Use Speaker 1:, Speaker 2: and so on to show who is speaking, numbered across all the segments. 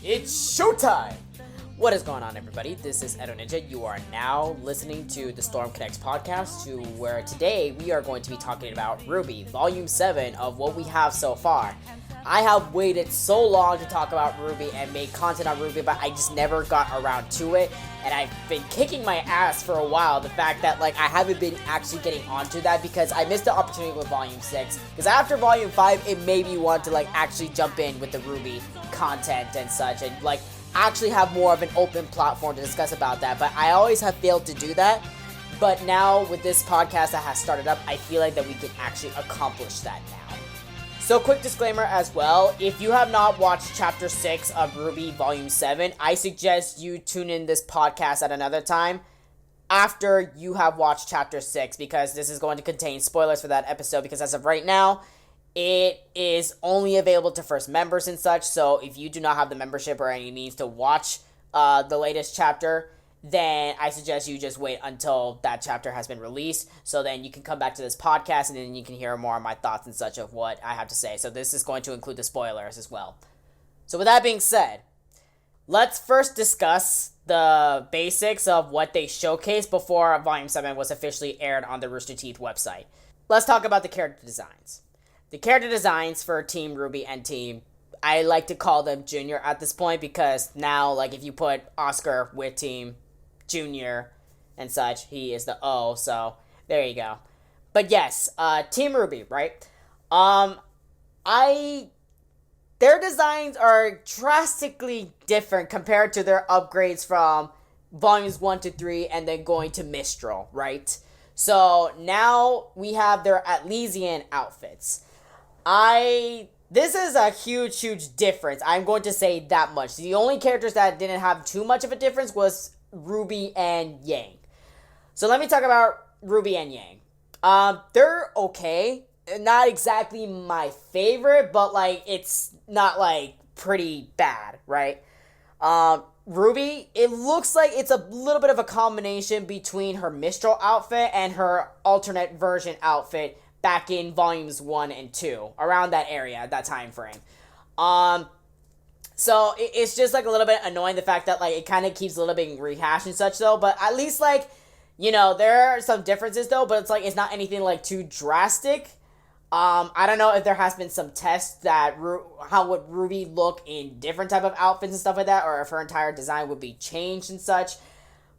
Speaker 1: It's showtime! What is going on, everybody? This is Edo Ninja. You are now listening to the Storm Connects podcast, where today we are going to be talking about RWBY, Volume 7 of what we have so far. I have waited so long to talk about RWBY and make content on RWBY, but I just never got around to it, and I've been kicking my ass for a while, the fact that, I haven't been actually getting onto that, because I missed the opportunity with Volume 6, because after Volume 5, it made me want to, actually jump in with the RWBY content and such, and, actually have more of an open platform to discuss about that, but I always have failed to do that. But now with this podcast that has started up, I feel like that we can actually accomplish that now. So quick disclaimer as well, if you have not watched Chapter 6 of RWBY Volume 7, I suggest you tune in this podcast at another time after you have watched Chapter 6, because this is going to contain spoilers for that episode, because as of right now, it is only available to first members and such, so if you do not have the membership or any means to watch the latest chapter, then I suggest you just wait until that chapter has been released, so then you can come back to this podcast and then you can hear more of my thoughts and such of what I have to say. So this is going to include the spoilers as well. So with that being said, let's first discuss the basics of what they showcased before Volume 7 was officially aired on the Rooster Teeth website. Let's talk about the character designs. The character designs for Team RWBY and Team, I like to call them Junior at this point, because now, if you put Oscar with Team Junior and such, he is the O, so there you go. But yes, Team RWBY, right? Their designs are drastically different compared to their upgrades from Volumes 1 to 3 and then going to Mistral, right? So now we have their Atlesian outfits. This is a huge difference. I'm going to say that much. The only characters that didn't have too much of a difference was Ruby and Yang. So let me talk about Ruby and Yang. They're okay. Not exactly my favorite, but, it's not, pretty bad, right? Ruby, it looks like it's a little bit of a combination between her Mistral outfit and her alternate version outfit back in Volumes 1 and 2, around that area, that time frame. So it's just, a little bit annoying, the fact that, it kind of keeps a little bit rehashed and such, though, but at least, there are some differences, though, but it's not anything, too drastic. I don't know if there has been some tests that how would Ruby look in different type of outfits and stuff like that, or if her entire design would be changed and such,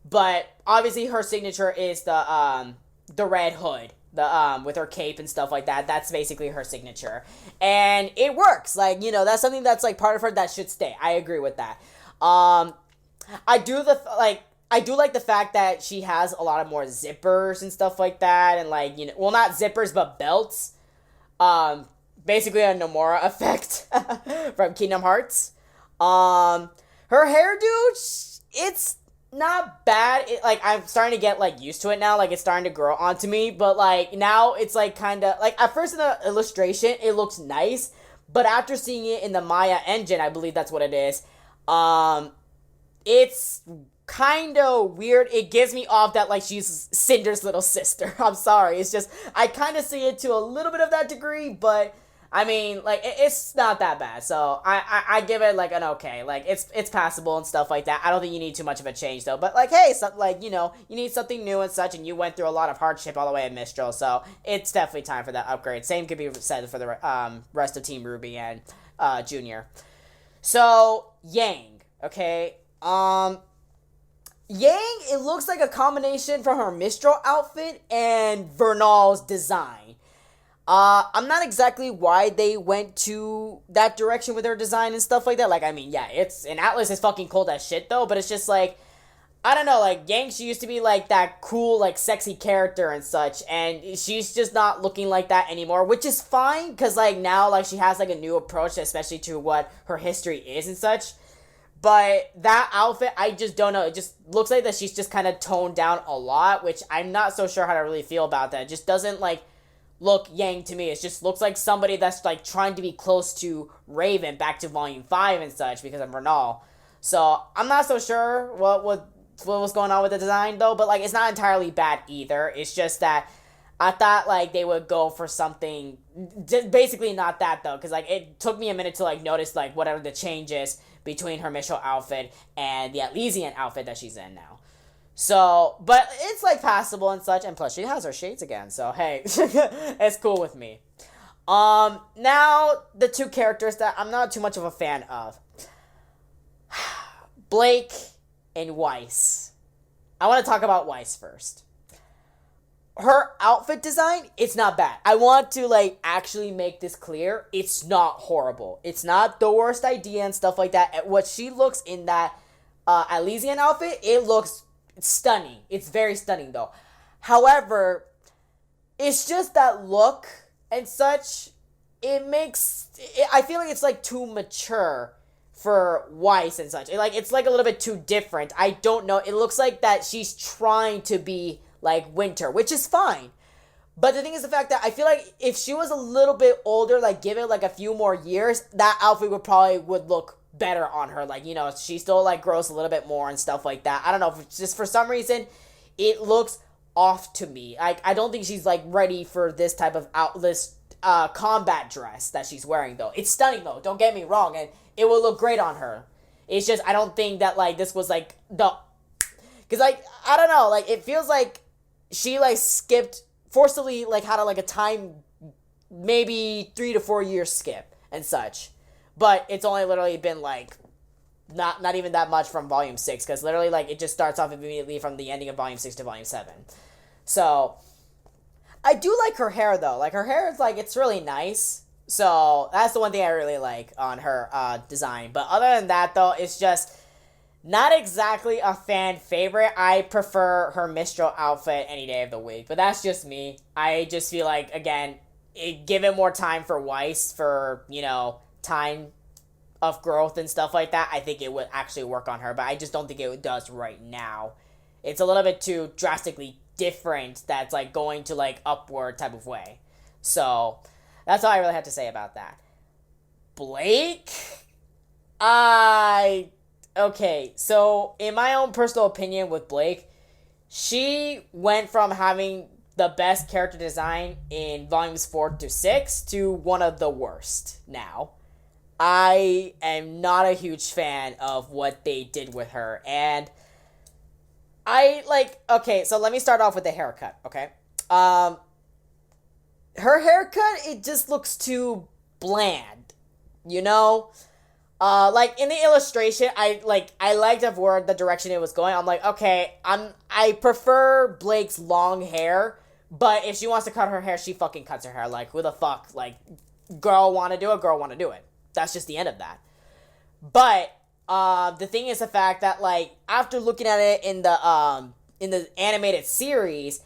Speaker 1: but obviously her signature is the red hood. With her cape and stuff like that. That's basically her signature. And it works. That's something that's, part of her that should stay. I agree with that. I do like the fact that she has a lot of more zippers and stuff like that. And, well, not zippers, but belts. Basically a Nomura effect from Kingdom Hearts. Her hairdo, it's not bad. I'm starting to get, used to it now. It's starting to grow onto me. But, now it's, kind of... at first in the illustration, it looks nice. But after seeing it in the Maya engine, I believe that's what it is, it's kind of weird. It gives me off that, she's Cinder's little sister. I'm sorry. It's just... I kind of see it to a little bit of that degree, but... I mean, it's not that bad, so I give it, an okay, it's passable and stuff like that. I don't think you need too much of a change, though, but, hey, you need something new and such, and you went through a lot of hardship all the way at Mistral, so it's definitely time for that upgrade. Same could be said for the rest of Team RWBY and Junior. So, Yang, okay, Yang, it looks like a combination from her Mistral outfit and Vernal's design. I'm not exactly why they went to that direction with their design and stuff like that. It's an Atlas is fucking cold as shit, though, but it's just, I don't know, Yang, she used to be, that cool, sexy character and such, and she's just not looking like that anymore, which is fine, because, now, she has, a new approach, especially to what her history is and such, but that outfit, I just don't know, it just looks like that she's just kind of toned down a lot, which I'm not so sure how to really feel about that. It just doesn't, look Yang to me. It just looks like somebody that's trying to be close to Raven back to Volume 5 and such because of Vernal. So I'm not so sure what was going on with the design, though, but it's not entirely bad either. It's just that I thought like they would go for something just basically not that though, because like it took me a minute to like notice like whatever the change is between her Mistral outfit and the Atlesian outfit that she's in now. So, but it's like passable and such, and plus she has her shades again, so hey, it's cool with me. Now the two characters that I'm not too much of a fan of, Blake and Weiss. I want to talk about Weiss first. Her outfit design, it's not bad. I want to like actually make this clear. It's not horrible. It's not the worst idea and stuff like that. What she looks in that Atlesian outfit, it looks stunning. It's very stunning though. However, it's just that look and such. I feel like it's like too mature for Weiss and such. It's like a little bit too different. I don't know. It looks like that she's trying to be like Winter, which is fine. But the thing is the fact that I feel like if she was a little bit older, like give it like a few more years, that outfit would look better on her. Like, you know, she still like grows a little bit more and stuff like that. I don't know, just for some reason, it looks off to me. I don't think she's like ready for this type of combat dress that she's wearing though. It's stunning though, don't get me wrong, and it will look great on her. It's just, I don't think that like this was like because like, I don't know, like it feels like she like skipped forcibly, like had like a time, maybe 3 to 4 year skip and such, but it's only literally been like not even that much from volume 6, because literally like it just starts off immediately from the ending of volume 6 to volume 7. So I do like her hair though. Like her hair is like, it's really nice. So that's the one thing I really like on her design. But other than that though, it's just not exactly a fan favorite. I prefer her Mistral outfit any day of the week. But that's just me. I just feel like, again, give it more time for Weiss for, you know, time of growth and stuff like that. I think it would actually work on her. But I just don't think it does right now. It's a little bit too drastically different that's like going to like upward type of way. So that's all I really have to say about that. Blake? Okay, so in my own personal opinion with Blake, she went from having the best character design in volumes 4 to 6 to one of the worst now. I am not a huge fan of what they did with her, and okay, so let me start off with the haircut, okay? Her haircut, it just looks too bland, you know? Like in the illustration, I liked of where the direction it was going. I'm like, okay, I prefer Blake's long hair, but if she wants to cut her hair, she fucking cuts her hair. Like, who the fuck? Like, girl want to do it. That's just the end of that. But the thing is the fact that like after looking at it in the animated series,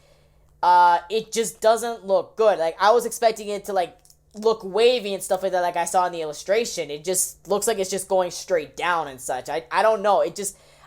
Speaker 1: it just doesn't look good. Like I was expecting it to like look wavy and stuff like that, like I saw in the illustration. It just looks like it's just going straight down and such. I don't know.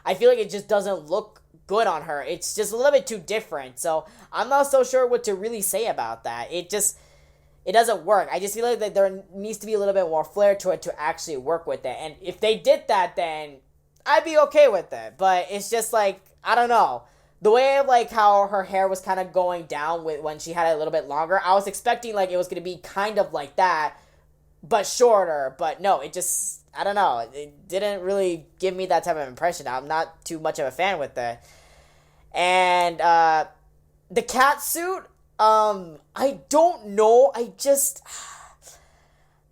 Speaker 1: I feel like it just doesn't look good on her. It's just a little bit too different. So I'm not so sure what to really say about that. It doesn't work. I just feel like that there needs to be a little bit more flair to it to actually work with it. And if they did that, then I'd be okay with it. But it's just like, I don't know. The way of like how her hair was kind of going down with when she had it a little bit longer, I was expecting like it was going to be kind of like that, but shorter. But no, it just, I don't know. It didn't really give me that type of impression. I'm not too much of a fan with it. And the cat suit, I don't know. I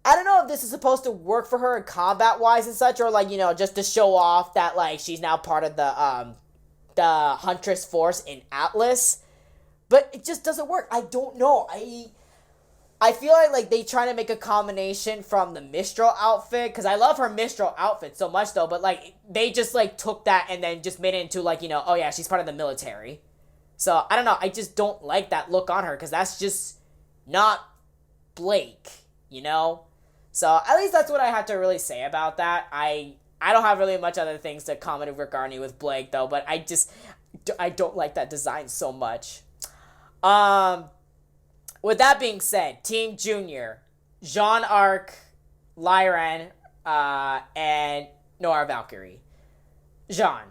Speaker 1: don't know if this is supposed to work for her combat-wise and such, or like, you know, just to show off that like she's now part of the Huntress force in Atlas, but it just doesn't work. I don't know. I feel like they try to make a combination from the Mistral outfit, because I love her Mistral outfit so much though, but like they just like took that and then just made it into like, you know, oh yeah, she's part of the military. So I don't know. I just don't like that look on her, because that's just not Blake, you know. So at least that's what I have to really say about that. I don't have really much other things to comment regarding with Blake, though, but I don't like that design so much. With that being said, Team Junior, Jean Arc, Lyran, and Nora Valkyrie. Jean.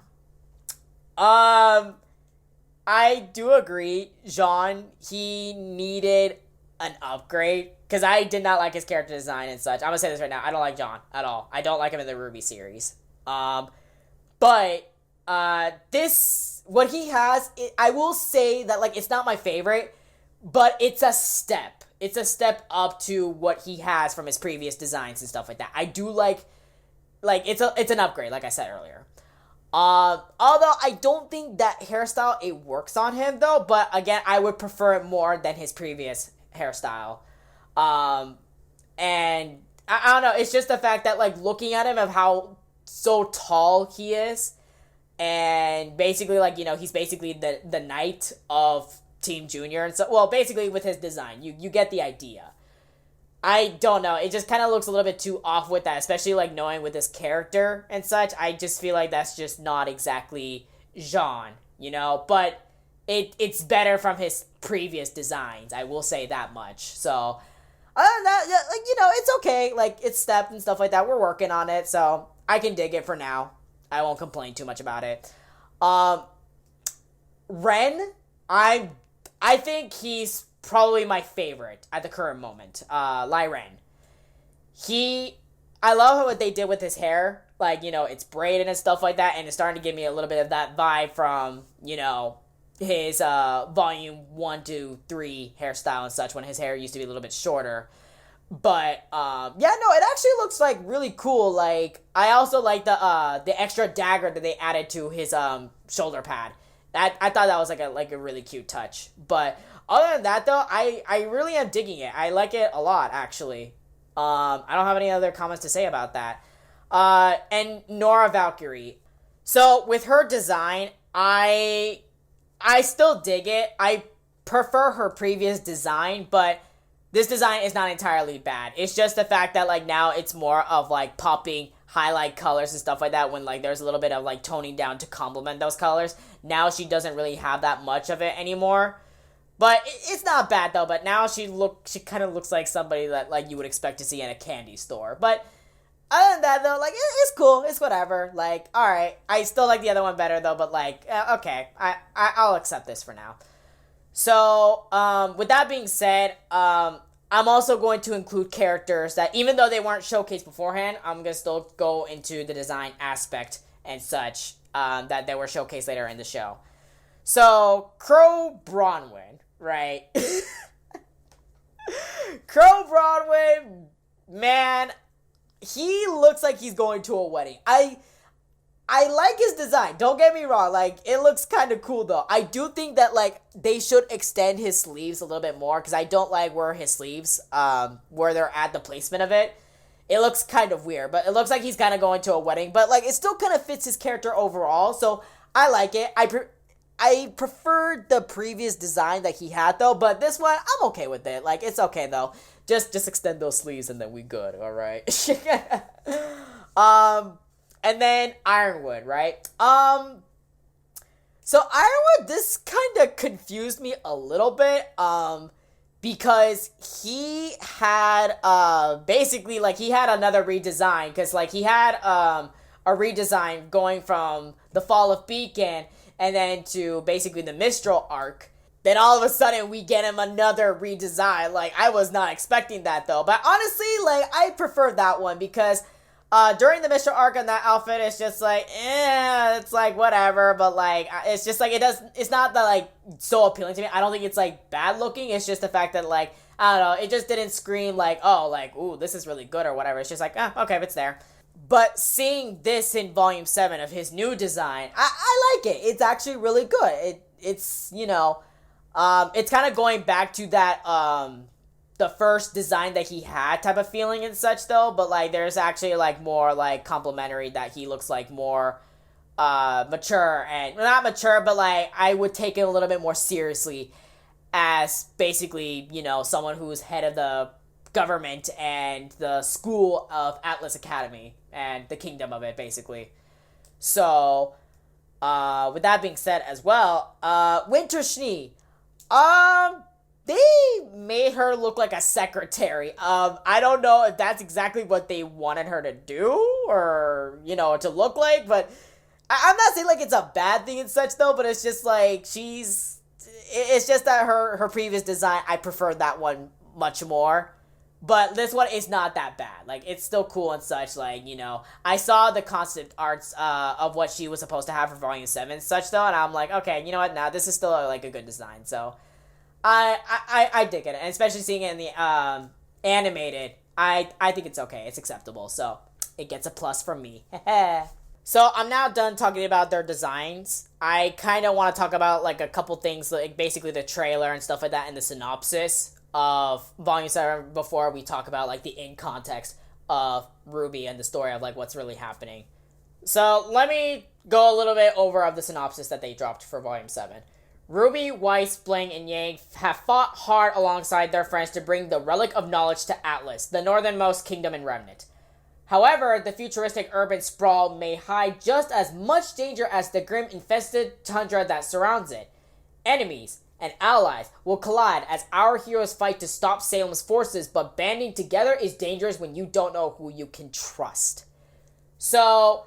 Speaker 1: I do agree, Jean, he needed an upgrade because I did not like his character design and such. I'm gonna say this right now. I don't like Jean at all. I don't like him in the RWBY series. But this what he has, I will say that like it's not my favorite, but it's a step. It's a step up to what he has from his previous designs and stuff like that. I do like it's an upgrade, like I said earlier. Although I don't think that hairstyle it works on him though, but again, I would prefer it more than his previous hairstyle. And I don't know, it's just the fact that like looking at him of how so tall he is, and basically like, you know, he's basically the knight of Team Junior, and so well, basically with his design, you get the idea. I don't know. It just kind of looks a little bit too off with that, especially like knowing with this character and such. I just feel like that's just not exactly Jean, you know. But it's better from his previous designs. I will say that much. So other than that, yeah, like, you know, it's okay. Like it's stepped and stuff like that. We're working on it, so I can dig it for now. I won't complain too much about it. Ren, I think he's probably my favorite at the current moment. Lai Ren. I love what they did with his hair. Like, you know, it's braided and stuff like that, and it's starting to give me a little bit of that vibe from, you know, his volume 1 to 3 hairstyle and such, when his hair used to be a little bit shorter. But yeah, no, it actually looks like really cool. Like, I also like the extra dagger that they added to his shoulder pad. I thought that was like a really cute touch. But other than that, though, I really am digging it. I like it a lot, actually. I don't have any other comments to say about that. And Nora Valkyrie. So, with her design, I still dig it. I prefer her previous design, but this design is not entirely bad. It's just the fact that, like, now it's more of, like, popping highlight colors and stuff like that when, like, there's a little bit of, like, toning down to complement those colors. Now she doesn't really have that much of it anymore. But it's not bad, though. But now she kind of looks like somebody that, like, you would expect to see in a candy store. But other than that, though, like, it's cool. It's whatever. Like, alright. I still like the other one better, though. But, like, okay. I'll accept this for now. So, with that being said, I'm also going to include characters that, even though they weren't showcased beforehand, I'm going to still go into the design aspect and such, that they were showcased later in the show. So, Crow Bronwyn, right? Crow Bronwyn, man, he looks like he's going to a wedding. I like his design, don't get me wrong, like, it looks kind of cool, though. I do think that, like, they should extend his sleeves a little bit more, because I don't like where his sleeves, where they're at, the placement of it. It looks kind of weird, but it looks like he's kind of going to a wedding, but, like, it still kind of fits his character overall, so I like it. I preferred the previous design that he had, though, but this one, I'm okay with it. Like, it's okay, though. Just extend those sleeves, and then we good, alright? And then Ironwood, right? So Ironwood, this kind of confused me a little bit, because he had, basically, like, he had another redesign, because, like, he had, a redesign going from the Fall of Beacon, and then to basically the Mistral arc. Then all of a sudden, we get him another redesign. Like, I was not expecting that, though. But honestly, like, I prefer that one, because during the Mistral arc on that outfit, it's just like, it's like, whatever, but, like, it's just, like, it's not that, like, so appealing to me. I don't think it's, like, bad looking. It's just the fact that, like, I don't know, it just didn't scream, like, oh, like, ooh, this is really good or whatever. It's just like, okay, if it's there. But seeing this in Volume 7 of his new design, I like it. It's actually really good. It's, you know, it's kind of going back to that, the first design that he had type of feeling and such, though, but, like, there's actually, like, more, like, complimentary that he looks, like, more, mature, and, not mature, but, like, I would take it a little bit more seriously as, basically, you know, someone who's head of the government and the school of Atlas Academy, and the kingdom of it, basically. So, with that being said as well, Winter Schnee, they made her look like a secretary. I don't know if that's exactly what they wanted her to do, or, you know, to look like, but I'm not saying like it's a bad thing and such though, but it's just like it's just that her previous design, I preferred that one much more. But this one is not that bad. Like, it's still cool and such. Like, I saw the concept arts of what she was supposed to have for Volume 7 and such, though, and I'm like, okay, you know what? Now, this is still, like, a good design. So, I dig it. And especially seeing it in the animated, I think it's okay. It's acceptable. So, it gets a plus from me. So, I'm now done talking about their designs. I kind of want to talk about, like, a couple things, like, basically the trailer and stuff like that, and the synopsis of Volume 7 before we talk about, like, the in-context of RWBY and the story of, like, what's really happening. So, let me go a little bit over of the synopsis that they dropped for Volume 7. RWBY, Weiss, Bling, and Yang have fought hard alongside their friends to bring the Relic of Knowledge to Atlas, the northernmost kingdom in Remnant. However, the futuristic urban sprawl may hide just as much danger as the grim infested tundra that surrounds it. Enemies and allies will collide as our heroes fight to stop Salem's forces, but banding together is dangerous when you don't know who you can trust. So,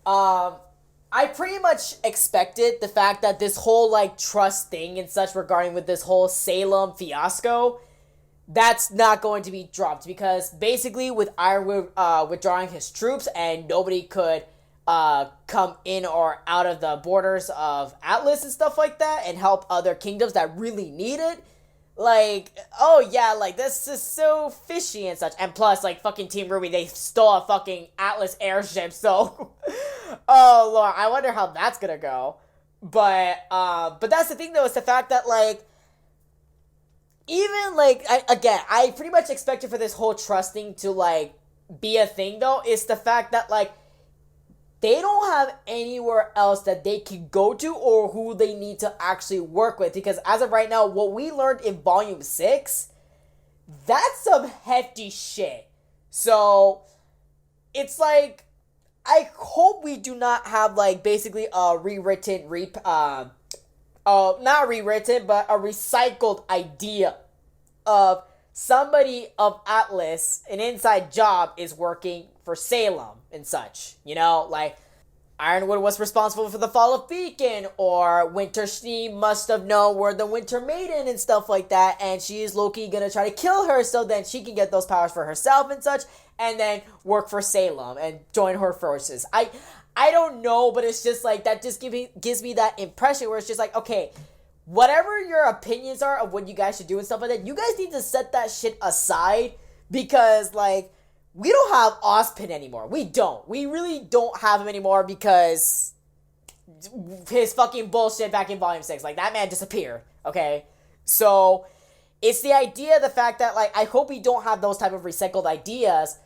Speaker 1: I pretty much expected the fact that this whole, like, trust thing and such regarding with this whole Salem fiasco, that's not going to be dropped, because basically with Ironwood withdrawing his troops and nobody could come in or out of the borders of Atlas and stuff like that and help other kingdoms that really need it. Like, oh yeah, like, this is so fishy and such. And plus, like, fucking Team RWBY, they stole a fucking Atlas airship, so oh lord, I wonder how that's gonna go. But that's the thing though, is the fact that, like, even, like, I pretty much expected for this whole trust thing to, like, be a thing though, is the fact that, like, they don't have anywhere else that they can go to or who they need to actually work with. Because as of right now, what we learned in Volume 6, that's some hefty shit. So, it's like, I hope we do not have, like, basically a rewritten, not rewritten, but a recycled idea of somebody of Atlas, an inside job, is working for Salem and such. Like, Ironwood was responsible for the fall of Beacon, or Winter Schnee must have known where the Winter Maiden and stuff like that, and she is low-key gonna try to kill her so then she can get those powers for herself and such, and then work for Salem and join her forces. I don't know, but it's just like, that just gives me that impression where it's just like, okay, whatever your opinions are of what you guys should do and stuff like that, you guys need to set that shit aside, because, like, we don't have Ozpin anymore. We don't. We really don't have him anymore because his fucking bullshit back in Volume 6. Like, that man disappeared, okay? So, it's the idea, the fact that, like, I hope we don't have those type of recycled ideas.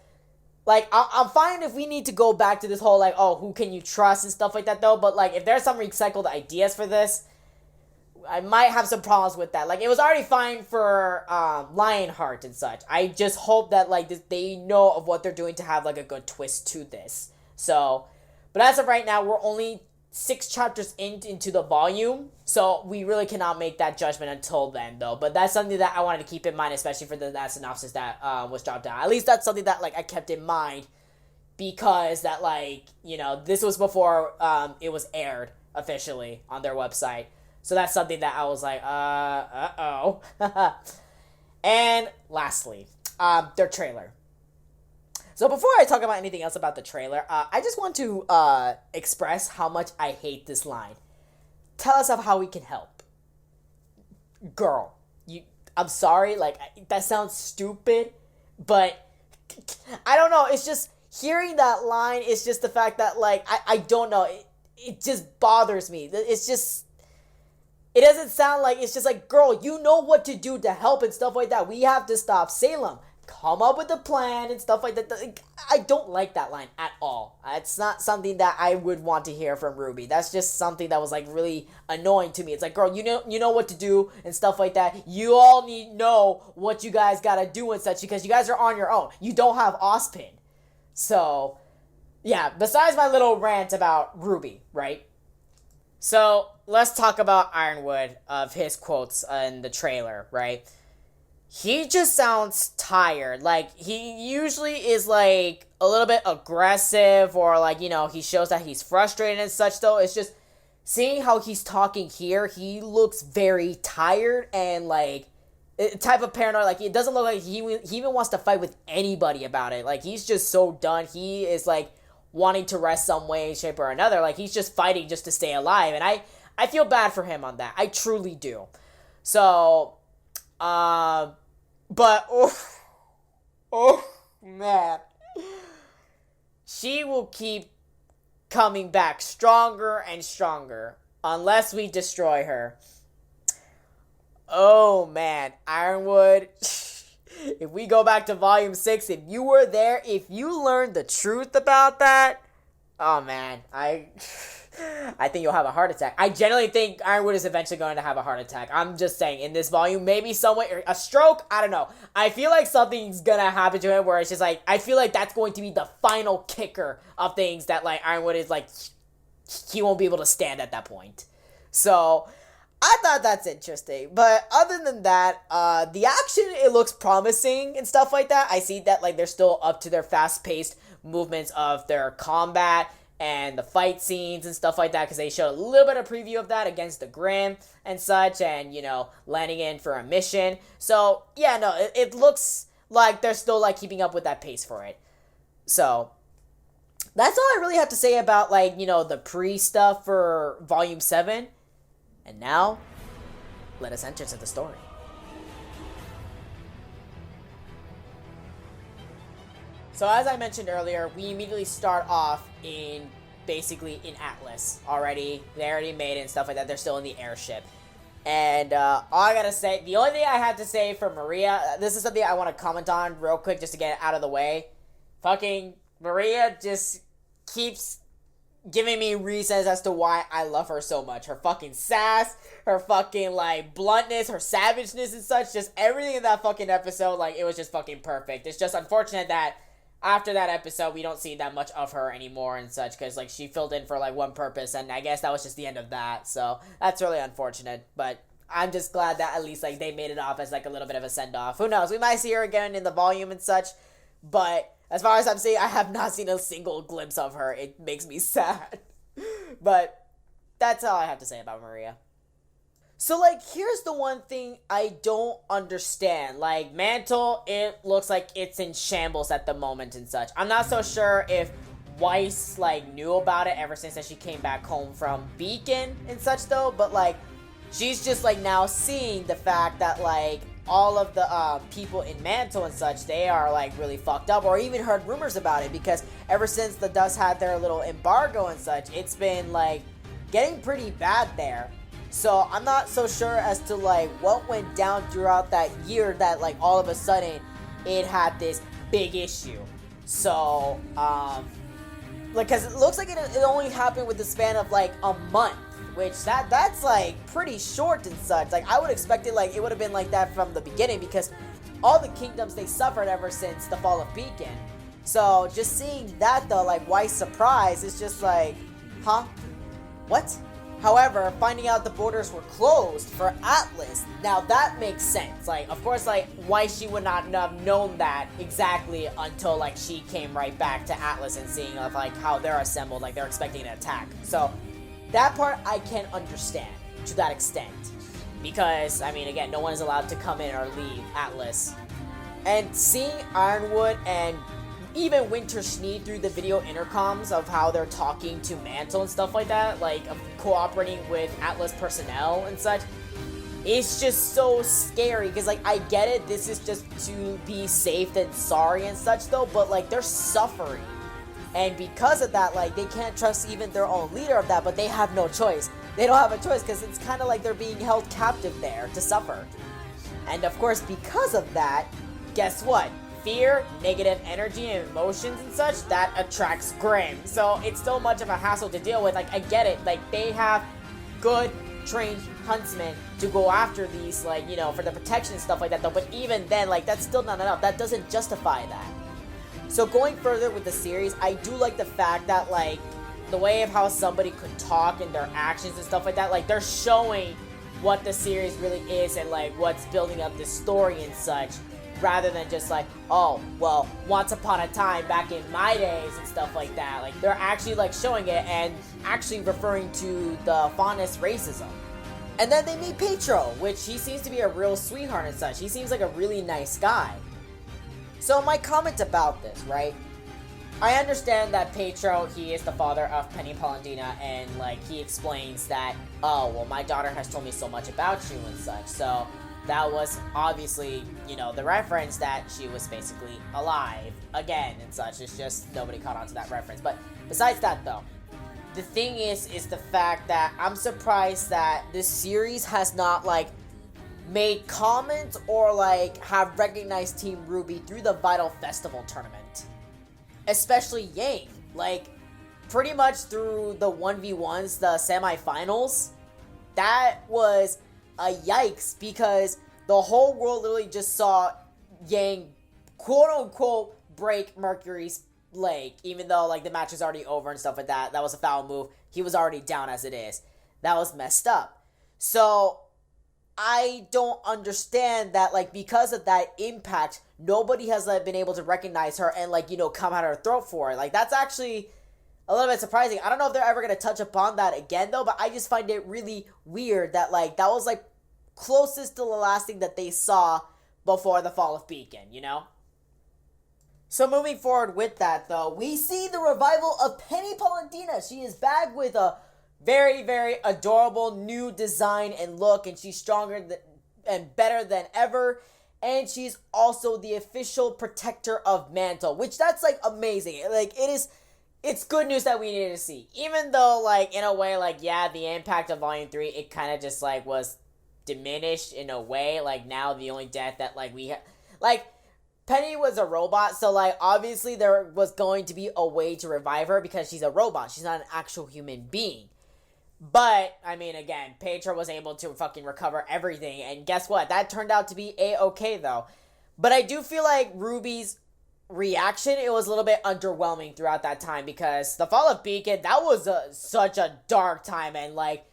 Speaker 1: Like, I'm fine if we need to go back to this whole, like, oh, who can you trust and stuff like that, though. But, like, if there's some recycled ideas for this, I might have some problems with that. Like, it was already fine for Lionheart and such. I just hope that, like, they know of what they're doing to have, like, a good twist to this. So, but as of right now, we're only 6 chapters into the volume, so we really cannot make that judgment until then, though. But that's something that I wanted to keep in mind, especially for that synopsis that was dropped down. At least that's something that, like, I kept in mind, because that, like, this was before it was aired officially on their website. So that's something that I was like, uh-oh. And lastly, their trailer. So before I talk about anything else about the trailer, I just want to express how much I hate this line. Tell us of how we can help. Girl, I'm sorry, like, that sounds stupid, but I don't know, it's just, hearing that line is just the fact that, like, I don't know, it just bothers me. It's just, it doesn't sound like, it's just like, girl, you know what to do to help and stuff like that. We have to stop Salem. Come up with a plan and stuff like that. I don't like that line at all. It's not something that I would want to hear from RWBY. That's just something that was, like, really annoying to me. It's like, girl, you know what to do and stuff like that. You all need to know what you guys gotta do and such, because you guys are on your own. You don't have Ozpin. So, yeah, besides my little rant about RWBY, right? So, let's talk about Ironwood, of his quotes in the trailer, right? he just sounds tired. Like, he usually is, like, a little bit aggressive, or, like, he shows that he's frustrated and such, though. It's just, seeing how he's talking here, he looks very tired and, like, type of paranoid. Like, it doesn't look like he even wants to fight with anybody about it. Like, he's just so done. He is, like, wanting to rest some way, shape, or another. Like, he's just fighting just to stay alive. And I feel bad for him on that. I truly do. So, but, man. She will keep coming back stronger and stronger unless we destroy her. Oh, man. Ironwood, if we go back to Volume 6, if you were there, if you learned the truth about that, oh, man, I think you'll have a heart attack. I genuinely think Ironwood is eventually going to have a heart attack. I'm just saying, in this volume, maybe somewhere, a stroke, I don't know. I feel like something's gonna happen to him where it's just like, I feel like that's going to be the final kicker of things that, like, Ironwood is like, he won't be able to stand at that point. So, I thought that's interesting. But other than that, the action, it looks promising and stuff like that. I see that, like, they're still up to their fast-paced movements of their combat and the fight scenes and stuff like that, because they showed a little bit of preview of that against the Grimm and such, and, landing in for a mission. So, yeah, no, it looks like they're still, like, keeping up with that pace for it. So, that's all I really have to say about, like, the pre-stuff for Volume 7. And now, let us enter into the story. So as I mentioned earlier, we immediately start off in Atlas already. They already made it and stuff like that. They're still in the airship. And all I gotta say, the only thing I had to say for Maria, this is something I want to comment on real quick just to get it out of the way. Fucking Maria just keeps giving me reasons as to why I love her so much. Her fucking sass, her fucking, like, bluntness, her savageness and such, just everything in that fucking episode, like, it was just fucking perfect. It's just unfortunate that after that episode, we don't see that much of her anymore and such, because, like, she filled in for, like, one purpose, and I guess that was just the end of that, so that's really unfortunate, but I'm just glad that at least, like, they made it off as, like, a little bit of a send-off. Who knows, we might see her again in the volume and such, but as far as I'm seeing, I have not seen a single glimpse of her. It makes me sad, but that's all I have to say about Maria. So, like, here's the one thing I don't understand. Like, Mantle, it looks like it's in shambles at the moment and such. I'm not so sure if Weiss, like, knew about it ever since that she came back home from Beacon and such, though. But, like, she's just, like, now seeing the fact that, like, all of the people in Mantle and such, they are, like, really fucked up. Or even heard rumors about it. Because ever since the Dust had their little embargo and such, it's been, like, getting pretty bad there. So, I'm not so sure as to, like, what went down throughout that year that, like, all of a sudden, it had this big issue. So, like, because it looks like it only happened with the span of, like, a month. Which, that's, like, pretty short and such. Like, I would expect it, like, it would have been like that from the beginning. Because all the kingdoms, they suffered ever since the fall of Beacon. So, just seeing that, though, like, Weiss' surprise is just like, huh? What? However, finding out the borders were closed for Atlas, now that makes sense. Like, of course, like, why she would not have known that exactly until, like, she came right back to Atlas and seeing, like, how they're assembled, like, they're expecting an attack. So, that part I can understand to that extent. Because, I mean, again, no one is allowed to come in or leave Atlas. And seeing Ironwood and even Winter Schnee through the video intercoms of how they're talking to Mantle and stuff like that, like cooperating with Atlas personnel and such, it's just so scary. Because, like, I get it, this is just to be safe and sorry and such, though, but, like, they're suffering. And because of that, like, they can't trust even their own leader of that, but they have no choice. They don't have a choice because it's kind of like they're being held captive there to suffer. And, of course, because of that, guess what? Fear, negative energy, and emotions and such, that attracts Grimm. So it's so much of a hassle to deal with. Like, I get it. Like, they have good, trained huntsmen to go after these, like, you know, for the protection and stuff like that, though. But even then, like, that's still not enough. That doesn't justify that. So going further with the series, I do like the fact that, like, the way of how somebody could talk and their actions and stuff like that, like, they're showing what the series really is and like what's building up the story and such, rather than just like, oh, well, once upon a time back in my days and stuff like that. Like, they're actually like showing it and actually referring to the fondness racism. And then they meet Pietro, which he seems to be a real sweetheart and such. He seems like a really nice guy. So my comment about this, right? I understand that Pietro, he is the father of Penny Polendina, and like he explains that, oh, well, my daughter has told me so much about you and such. So that was obviously, the reference that she was basically alive again and such. It's just nobody caught on to that reference. But besides that, though, the thing is the fact that I'm surprised that this series has not, like, made comments or, like, have recognized Team RWBY through the Vital Festival tournament. Especially Yang. Like, pretty much through the 1v1s, the semifinals, that was a yikes, because the whole world literally just saw Yang, quote-unquote, break Mercury's leg, even though, like, the match was already over and stuff like that. That was a foul move. He was already down as it is. That was messed up. So, I don't understand that, like, because of that impact, nobody has, like, been able to recognize her and, like, come at her throat for it. Like, that's actually a little bit surprising. I don't know if they're ever going to touch upon that again, though, but I just find it really weird that, like, that was, like, closest to the last thing that they saw before the fall of Beacon, So moving forward with that, though, we see the revival of Penny Polendina. She is back with a very, very adorable new design and look, and she's stronger and better than ever. And she's also the official protector of Mantle, which that's, like, amazing. Like, it's good news that we needed to see. Even though, like, in a way, like, yeah, the impact of Volume 3, it kind of just, like, was diminished in a way. Like, now the only death that, like, we have, like, Penny was a robot, so, like, obviously there was going to be a way to revive her because she's a robot. She's not an actual human being. But, I mean, again, Pietro was able to fucking recover everything, and guess what? That turned out to be A-okay, though. But I do feel like RWBY's reaction, it was a little bit underwhelming throughout that time, because the Fall of Beacon, that was such a dark time, and, like,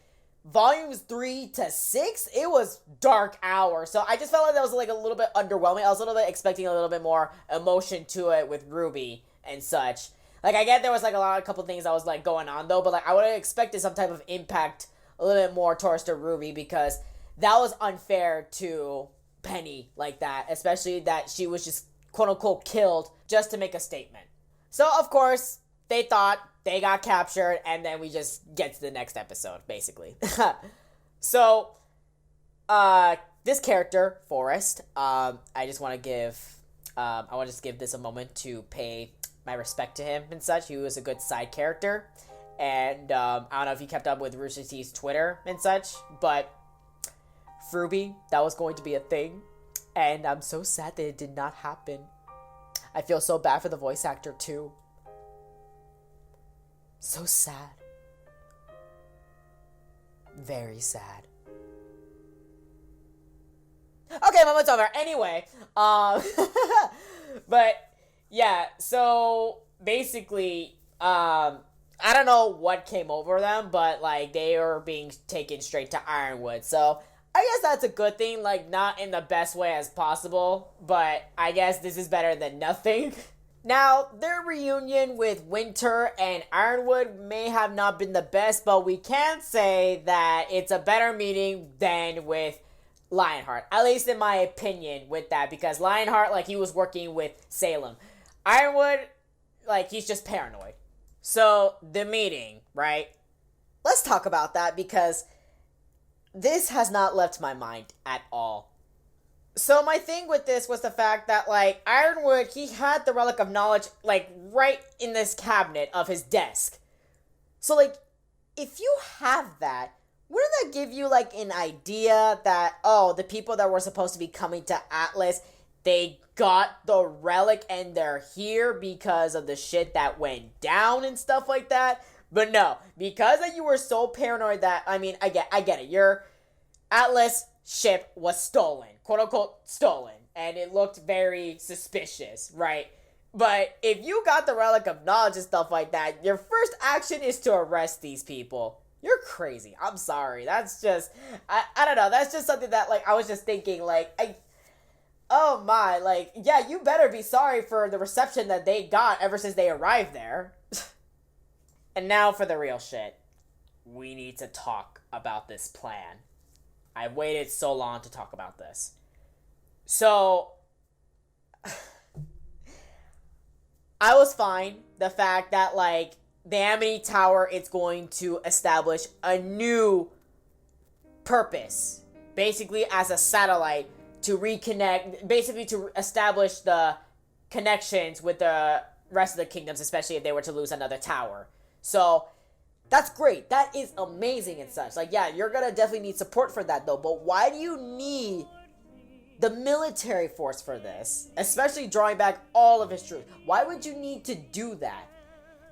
Speaker 1: Volumes 3 to 6, it was dark hour. So I just felt like that was, like, a little bit underwhelming. I was a little bit expecting a little bit more emotion to it with RWBY and such. Like, I get there was, like, a couple things that was, like, going on, though, but, like, I would have expected some type of impact a little bit more towards the RWBY, because that was unfair to Penny like that, especially that she was just, quote-unquote, killed just to make a statement. So, of course, they thought they got captured, and then we just get to the next episode, basically. So, this character, Forrest, I just want to give this a moment to pay my respect to him and such. He was a good side character, and I don't know if you kept up with Rooster Teeth's Twitter and such, but RWBY, that was going to be a thing, and I'm so sad that it did not happen. I feel so bad for the voice actor, too. So sad. Very sad. Okay, moment's over. Anyway, but yeah, so basically, I don't know what came over them, but like they are being taken straight to Ironwood. So I guess that's a good thing, like not in the best way as possible, but I guess this is better than nothing. Now, their reunion with Winter and Ironwood may have not been the best, but we can say that it's a better meeting than with Lionheart. At least in my opinion with that, because Lionheart, like, he was working with Salem. Ironwood, like, he's just paranoid. So, the meeting, right? Let's talk about that, because this has not left my mind at all. So my thing with this was the fact that, like, Ironwood, he had the Relic of Knowledge, like, right in this cabinet of his desk. So, like, if you have that, wouldn't that give you, like, an idea that, oh, the people that were supposed to be coming to Atlas, they got the relic and they're here because of the shit that went down and stuff like that? But no, because you were so paranoid that, I mean, I get it, your Atlas ship was stolen, quote-unquote stolen, and it looked very suspicious, right? But if you got the Relic of Knowledge and stuff like that, your first action is to arrest these people. You're crazy. I'm sorry. That's just, I don't know. That's just something that, like, I was just thinking, like, oh my, like, yeah, you better be sorry for the reception that they got ever since they arrived there. And now for the real shit. We need to talk about this plan. I've waited so long to talk about this. So, I was fine. The fact that, like, the Amity Tower is going to establish a new purpose. Basically, as a satellite to reconnect, basically to establish the connections with the rest of the kingdoms, especially if they were to lose another tower. So, that's great. That is amazing and such. Like, yeah, you're gonna definitely need support for that, though. But why do you need the military force for this? Especially drawing back all of his troops. Why would you need to do that?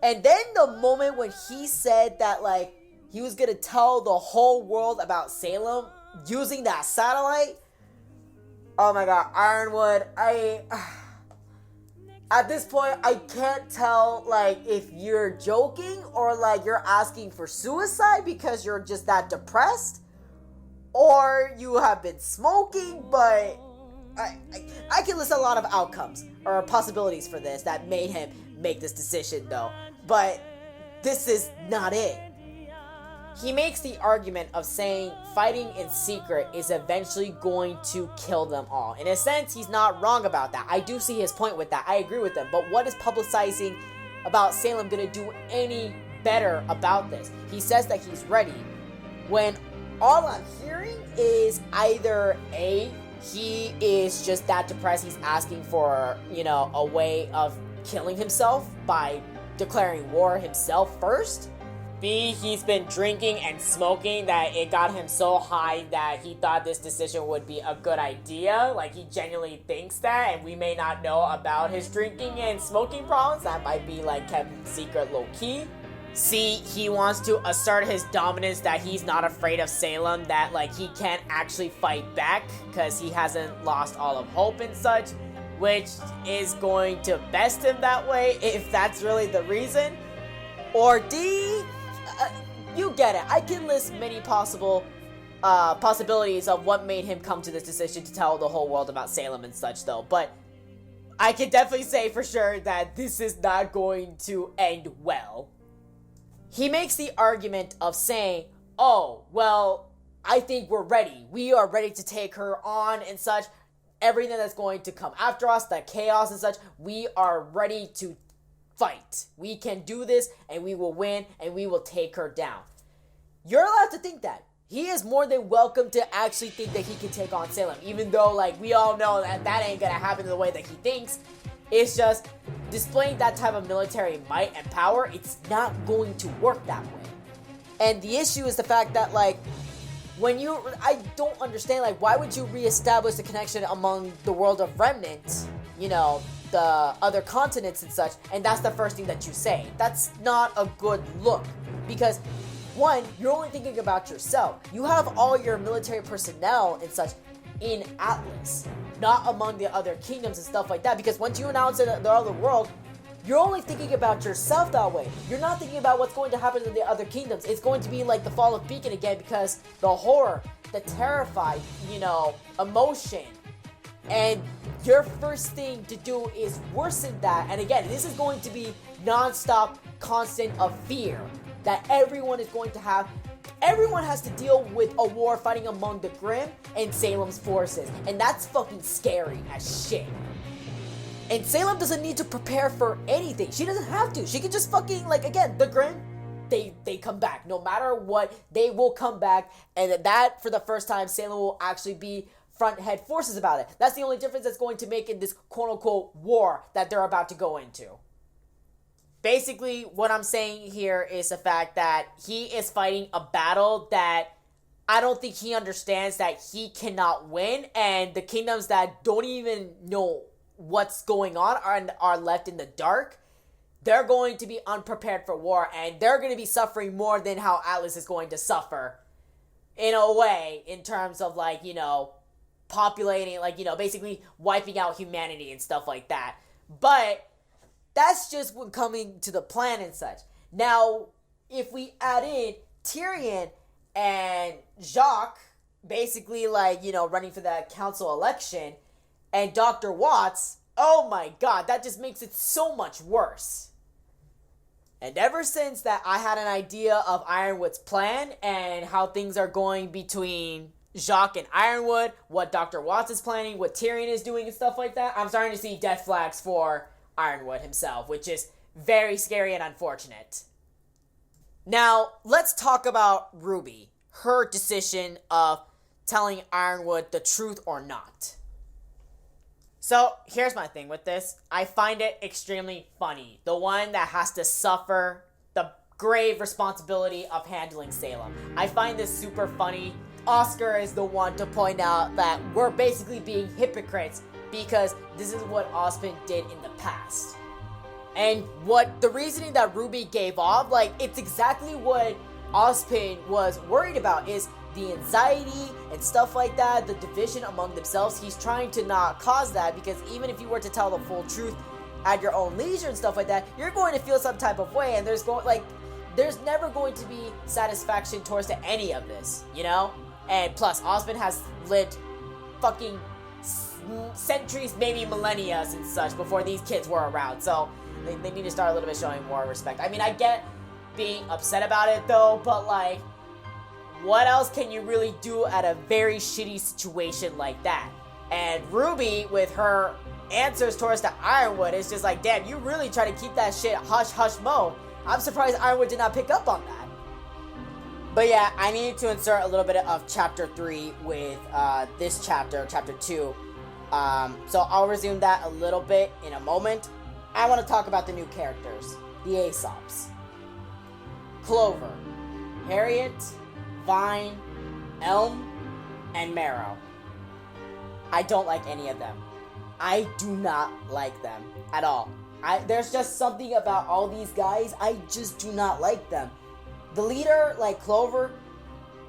Speaker 1: And then the moment when he said that, like, he was gonna tell the whole world about Salem using that satellite. Oh my god, Ironwood, at this point, I can't tell, like, if you're joking or, like, you're asking for suicide because you're just that depressed, or you have been smoking, but I can list a lot of outcomes or possibilities for this that made him make this decision, though, but this is not it. He makes the argument of saying fighting in secret is eventually going to kill them all. In a sense, he's not wrong about that. I do see his point with that. I agree with him. But what is publicizing about Salem going to do any better about this? He says that he's ready, when all I'm hearing is either A, he is just that depressed, he's asking for, you know, a way of killing himself by declaring war himself first. B, he's been drinking and smoking that it got him so high that he thought this decision would be a good idea. Like, he genuinely thinks that, and we may not know about his drinking and smoking problems. That might be, like, kept secret low-key. C, he wants to assert his dominance, that he's not afraid of Salem, that, like, he can't actually fight back because he hasn't lost all of hope and such, which is going to best him that way, if that's really the reason. Or D, you get it. I can list many possible possibilities of what made him come to this decision to tell the whole world about Salem and such, though. But I can definitely say for sure that this is not going to end well. He makes the argument of saying, oh, well, I think we're ready. We are ready to take her on and such. Everything that's going to come after us, the chaos and such, we are ready to fight. We can do this, and we will win, and we will take her down. You're allowed to think that. He is more than welcome to actually think that he can take on Salem, even though, like, we all know that that ain't gonna happen the way that he thinks. It's just displaying that type of military might and power. It's not going to work that way. And the issue is the fact that, like, I don't understand, like, why would you reestablish the connection among the world of Remnant, you know, the other continents and such, and that's the first thing that you say? That's not a good look, because one, you're only thinking about yourself. You have all your military personnel and such in Atlas, not among the other kingdoms and stuff like that, because once you announce it in the other world, you're only thinking about yourself that way. You're not thinking about what's going to happen in the other kingdoms. It's going to be like the fall of Beacon again, because the horror, the terrified, you know, emotion. And your first thing to do is worsen that. And again, this is going to be non-stop, constant of fear that everyone is going to have. Everyone has to deal with a war fighting among the Grimm and Salem's forces. And that's fucking scary as shit. And Salem doesn't need to prepare for anything. She doesn't have to. She can just fucking, like, again, the Grimm, they come back. No matter what, they will come back. And that, for the first time, Salem will actually be front head forces about it. That's the only difference that's going to make in this quote-unquote war that they're about to go into. Basically, what I'm saying here is the fact that he is fighting a battle that I don't think he understands that he cannot win, and the kingdoms that don't even know what's going on are left in the dark. They're going to be unprepared for war, and they're going to be suffering more than how Atlas is going to suffer, in a way, in terms of, like, you know, populating, like, you know, basically wiping out humanity and stuff like that. But that's just when coming to the plan and such. Now, if we add in Tyrion and Jacques basically, like, running for that council election, and Dr. Watts, oh my god, that just makes it so much worse. And ever since that, I had an idea of Ironwood's plan and how things are going between Jacques and Ironwood, what Dr. Watts is planning, what Tyrion is doing and stuff like that. I'm starting to see death flags for Ironwood himself, which is very scary and unfortunate. Now, let's talk about Ruby. Her decision of telling Ironwood the truth or not. So, here's my thing with this. I find it extremely funny. The one that has to suffer the grave responsibility of handling Salem. I find this super funny. Oscar is the one to point out that we're basically being hypocrites because this is what Ozpin did in the past. And what the reasoning that Ruby gave off, like, it's exactly what Ozpin was worried about, is the anxiety and stuff like that, the division among themselves. He's trying to not cause that, because even if you were to tell the full truth at your own leisure and stuff like that, you're going to feel some type of way, and there's never going to be satisfaction towards to any of this, And plus, Ozpin has lived fucking centuries, maybe millennia and such before these kids were around, so they need to start a little bit showing more respect. I mean, I get being upset about it though, but like, what else can you really do at a very shitty situation like that? And Ruby, with her answers towards the Ironwood, is just like, damn, you really try to keep that shit hush hush mo. I'm surprised Ironwood did not pick up on that. But yeah, I need to insert a little bit of chapter 3 with this chapter 2. So I'll resume that a little bit in a moment. I want to talk about the new characters, the Aesops. Clover, Harriet, Vine, Elm, and Marrow. I don't like any of them. I do not like them at all. There's just something about all these guys, I just do not like them. The leader, like Clover,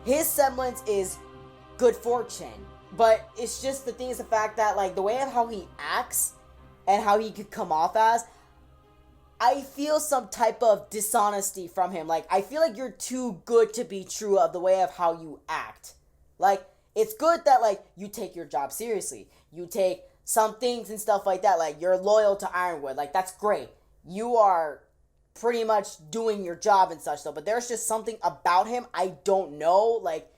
Speaker 1: his semblance is good fortune. But it's just, the thing is the fact that, like, the way of how he acts and how he could come off as, I feel some type of dishonesty from him. Like, I feel like you're too good to be true of the way of how you act. Like, it's good that, like, you take your job seriously. You take some things and stuff like that. Like, you're loyal to Ironwood. Like, that's great. You are pretty much doing your job and such, though. But there's just something about him I don't know. Like,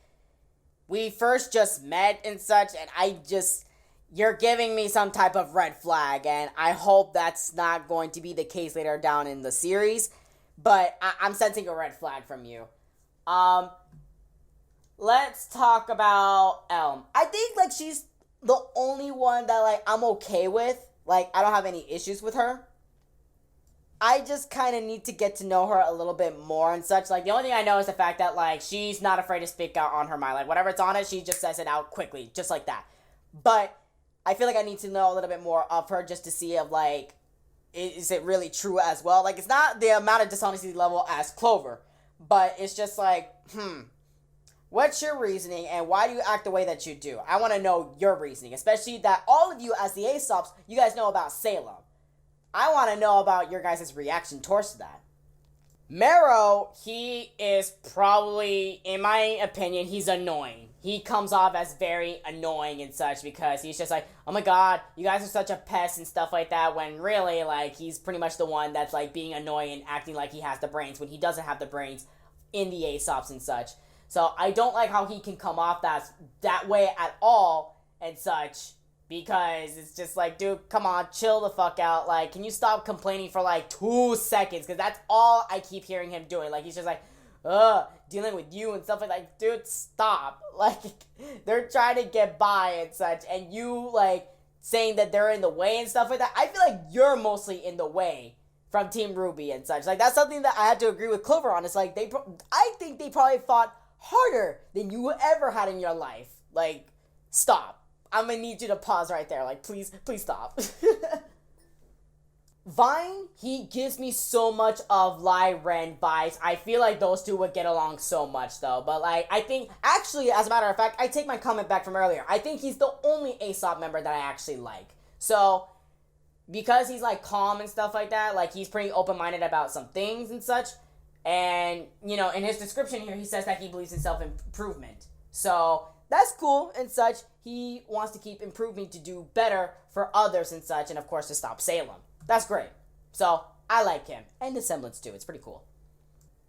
Speaker 1: we first just met and such, and you're giving me some type of red flag, and I hope that's not going to be the case later down in the series, but I'm sensing a red flag from you. Let's talk about Elm. I think, like, she's the only one that, like, I'm okay with. Like, I don't have any issues with her. I just kind of need to get to know her a little bit more and such. Like, the only thing I know is the fact that, like, she's not afraid to speak out on her mind. Like, whatever's on it, she just says it out quickly, just like that. But I feel like I need to know a little bit more of her just to see if, like, is it really true as well? Like, it's not the amount of dishonesty level as Clover, but it's just like, what's your reasoning and why do you act the way that you do? I want to know your reasoning, especially that all of you as the Aesops, you guys know about Salem. I want to know about your guys' reaction towards that. Marrow, he is probably, in my opinion, he's annoying. He comes off as very annoying and such because he's just like, oh my god, you guys are such a pest and stuff like that, when really, like, he's pretty much the one that's, like, being annoying and acting like he has the brains when he doesn't have the brains in the Aesops and such. So I don't like how he can come off that way at all and such, because it's just like, dude, come on, chill the fuck out. Like, can you stop complaining for like 2 seconds? Because that's all I keep hearing him doing. Like, he's just like, dealing with you and stuff like, dude, stop. Like, they're trying to get by and such, and you, like, saying that they're in the way and stuff like that. I feel like you're mostly in the way from Team Ruby and such. Like, that's something that I had to agree with Clover on. It's like, I think they probably fought harder than you ever had in your life. Like, stop. I'm gonna need you to pause right there. Like, please stop. Vine, he gives me so much of Lai Ren vibes. I feel like those two would get along so much, though. But, like, I think, actually, as a matter of fact, I take my comment back from earlier. I think he's the only Aesop member that I actually like. So, because he's, like, calm and stuff like that, like, he's pretty open-minded about some things and such, And, in his description here, he says that he believes in self-improvement. So, that's cool and such. He wants to keep improving to do better for others and such, and of course to stop Salem. That's great. So, I like him. And the semblance too. It's pretty cool.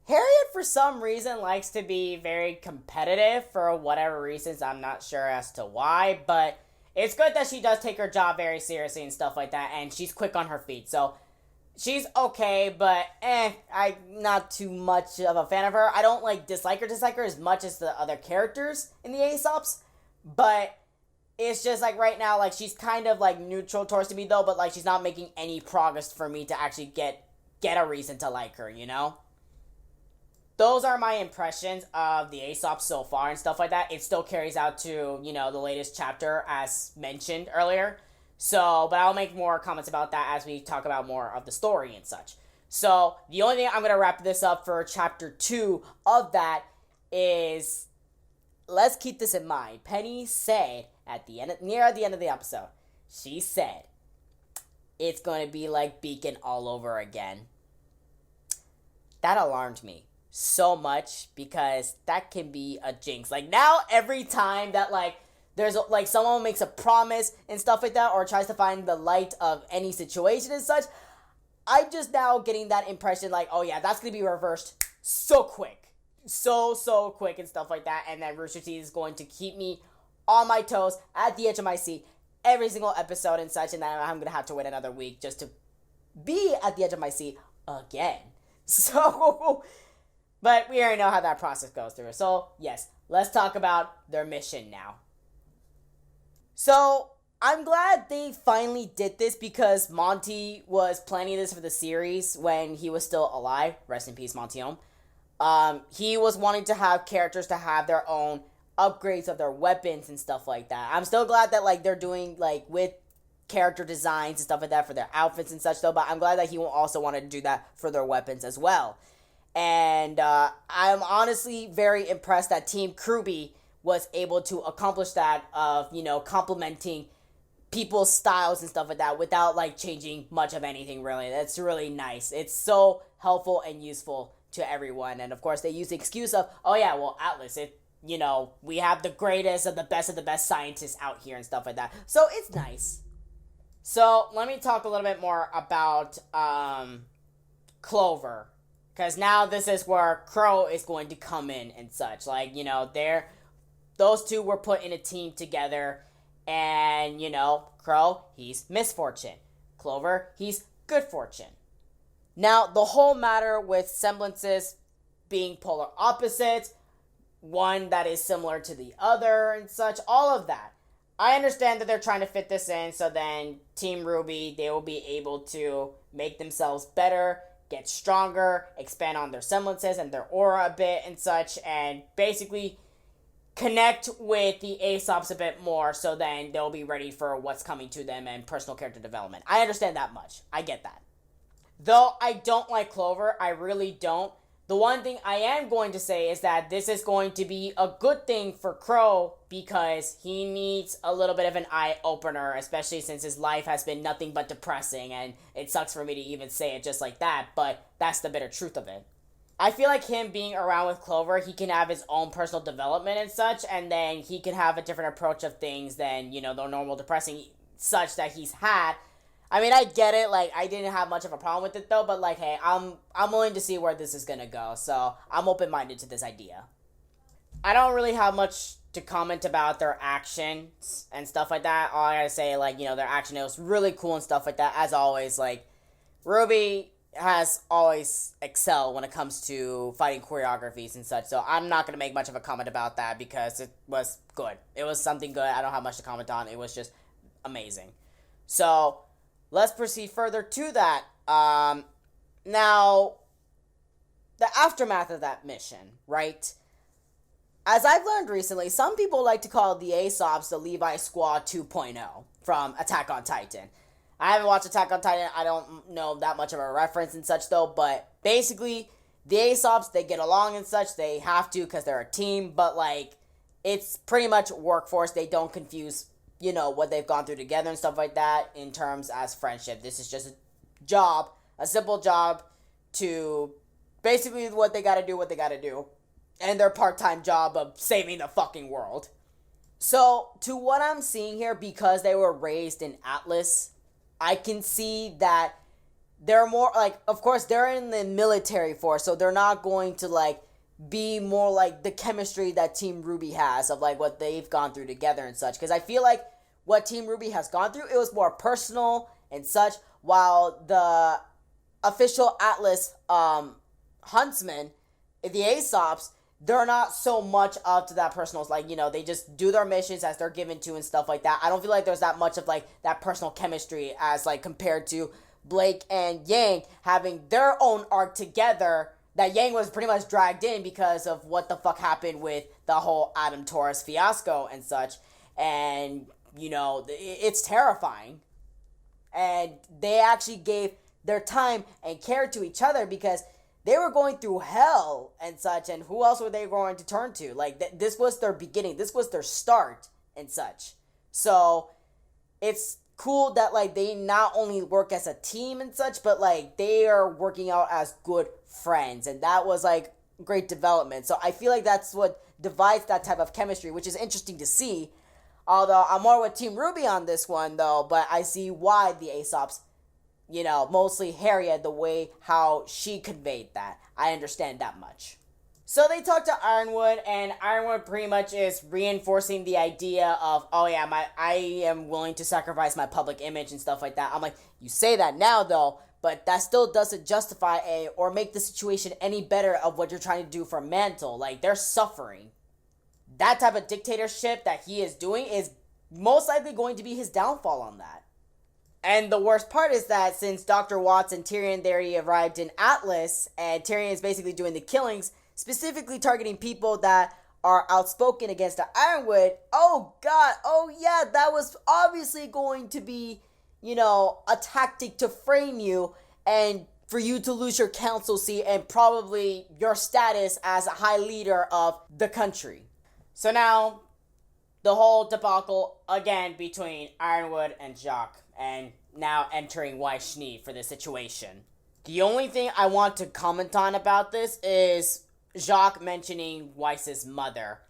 Speaker 1: Harriet, for some reason, likes to be very competitive for whatever reasons. I'm not sure as to why, but it's good that she does take her job very seriously and stuff like that, and she's quick on her feet. So, she's okay, but I'm not too much of a fan of her. I don't dislike her as much as the other characters in the Aesops, but it's just right now, she's kind of neutral towards me though, but she's not making any progress for me to actually get a reason to like her, Those are my impressions of the Aesops so far and stuff like that. It still carries out to, the latest chapter as mentioned earlier. So, but I'll make more comments about that as we talk about more of the story and such. So, the only thing I'm going to wrap this up for chapter 2 of that is, let's keep this in mind. Penny said near the end of the episode, she said, it's going to be like Beacon all over again. That alarmed me so much because that can be a jinx. Now every time that there's someone makes a promise and stuff like that, or tries to find the light of any situation and such, I'm just now getting that impression oh yeah, that's gonna be reversed so quick, so quick and stuff like that, and then Rooster Teeth is going to keep me on my toes, at the edge of my seat, every single episode and such, and then I'm gonna have to wait another week just to be at the edge of my seat again. So, but we already know how that process goes through. So yes, let's talk about their mission now. So, I'm glad they finally did this because Monty was planning this for the series when he was still alive. Rest in peace, Monty Oum. He was wanting to have characters to have their own upgrades of their weapons and stuff like that. I'm still glad that, they're doing, with character designs and stuff like that for their outfits and such, though, but I'm glad that he also wanted to do that for their weapons as well. And, I'm honestly very impressed that Team Kruby was able to accomplish that of, complementing people's styles and stuff like that without, changing much of anything, really. That's really nice. It's so helpful and useful to everyone. And, of course, they use the excuse of, oh, yeah, well, Atlas, we have the greatest of the best scientists out here and stuff like that. So, it's nice. So, let me talk a little bit more about, Clover. Because now this is where Crow is going to come in and such. Those two were put in a team together, and, Crow, he's misfortune. Clover, he's good fortune. Now, the whole matter with semblances being polar opposites, one that is similar to the other and such, all of that. I understand that they're trying to fit this in, so then Team RWBY, they will be able to make themselves better, get stronger, expand on their semblances and their aura a bit and such, and basically connect with the Aesops a bit more, so then they'll be ready for what's coming to them and personal character development. I understand that much. I get that. Though I don't like Clover, I really don't. The one thing I am going to say is that this is going to be a good thing for Crow because he needs a little bit of an eye-opener, especially since his life has been nothing but depressing, and it sucks for me to even say it just like that, but that's the bitter truth of it. I feel like him being around with Clover, he can have his own personal development and such, and then he can have a different approach of things than, the normal depressing such that he's had. I mean, I get it, I didn't have much of a problem with it, though, but, hey, I'm willing to see where this is gonna go, so I'm open-minded to this idea. I don't really have much to comment about their actions and stuff like that. All I gotta say, their action, it was really cool and stuff like that, as always, RWBY has always excelled when it comes to fighting choreographies and such, so I'm not gonna make much of a comment about that, because it was good. It was something good. I don't have much to comment on. It was just amazing. So, let's proceed further to that. Now, the aftermath of that mission, right? As I've learned recently, some people like to call the Aesops the Levi Squad 2.0 from Attack on Titan. I haven't watched Attack on Titan. I don't know that much of a reference and such, though. But basically, the Aesops, they get along and such. They have to because they're a team. But, it's pretty much workforce. They don't confuse what they've gone through together and stuff like that in terms as friendship. This is just a job, a simple job to basically what they gotta do, and their part-time job of saving the fucking world. So, to what I'm seeing here, because they were raised in Atlas, I can see that they're more, like, of course, they're in the military force, so they're not going to, like, be more like the chemistry that Team RWBY has of, like, what they've gone through together and such. Because I feel like what Team RWBY has gone through, it was more personal and such, while the official Atlas huntsmen, the Aesops, they're not so much up to that personal, like, you know, they just do their missions as they're given to and stuff like that. I don't feel like there's that much of, like, that personal chemistry as, like, compared to Blake and Yang having their own arc together, that Yang was pretty much dragged in because of what the fuck happened with the whole Adam Taurus fiasco and such. And, you know, it's terrifying. And they actually gave their time and care to each other because they were going through hell and such, and who else were they going to turn to? Like, this was their beginning. This was their start and such. So, it's cool that, like, they not only work as a team and such, but, like, they are working out as good friends. And that was, like, great development. So, I feel like that's what divides that type of chemistry, which is interesting to see. Although, I'm more with Team RWBY on this one, though, but I see why the Aesops, you know, mostly Harriet, the way how she conveyed that. I understand that much. So they talk to Ironwood, and Ironwood pretty much is reinforcing the idea of, oh yeah, I am willing to sacrifice my public image and stuff like that. I'm like, you say that now though, but that still doesn't justify or make the situation any better of what you're trying to do for Mantle. Like, they're suffering. That type of dictatorship that he is doing is most likely going to be his downfall on that. And the worst part is that since Dr. Watts and Tyrion, they already arrived in Atlas, and Tyrion is basically doing the killings, specifically targeting people that are outspoken against the Ironwood. Oh god, oh yeah, that was obviously going to be, you know, a tactic to frame you and for you to lose your council seat and probably your status as a high leader of the country. So now, the whole debacle again between Ironwood and Jacques, and now entering Weiss Schnee for this situation. The only thing I want to comment on about this is Jacques mentioning Weiss's mother.